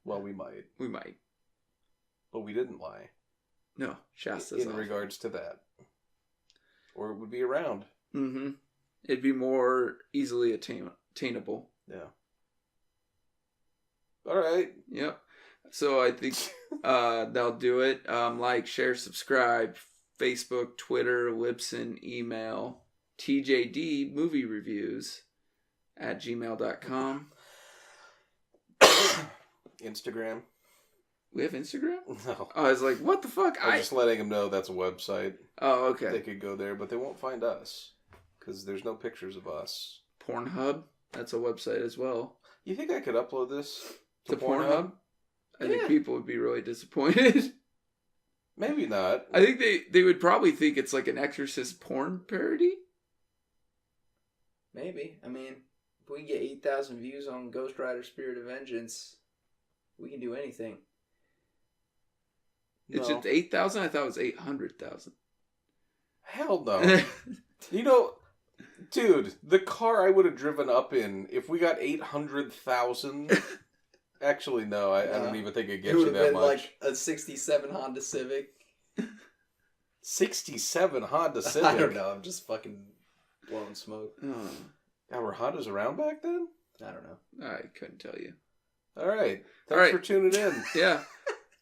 Well, we might.
We might.
But we didn't lie.
No, Shasta's
in regards to that. Or it would be around.
Mm-hmm. It'd be more easily attainable.
Yeah. All right.
Yep. So I think that'll do it. Like, share, subscribe, Facebook, Twitter, Libsyn, email, tjdmoviereviews@gmail.com.
Instagram.
We have Instagram?
No.
I was like, what the fuck?
I'm just letting them know that's a website.
Oh, okay.
They could go there, but they won't find us. Because there's no pictures of us.
Pornhub? That's a website as well.
You think I could upload this
to Pornhub? I think
Yeah.
people would be really disappointed.
Maybe not.
I think they would probably think it's like an Exorcist porn parody.
Maybe. I mean, if we get 8,000 views on Ghost Rider Spirit of Vengeance, we can do anything.
It's
No.
just 8,000? I thought it was 800,000.
Hell no. You know, dude, the car I would have driven up in, if we got 800,000... Actually, no, I don't even think it gets you that much.
Like a 67 Honda Civic.
67 Honda Civic?
I don't know, I'm just fucking blowing smoke.
Oh,
Yeah, were Hondas around back then?
I don't know.
I couldn't tell you.
All right. Thanks
All right.
for tuning in.
Yeah.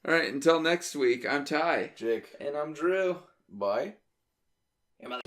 All right, until next week, I'm Ty.
Jake.
And I'm Drew.
Bye.
Am I-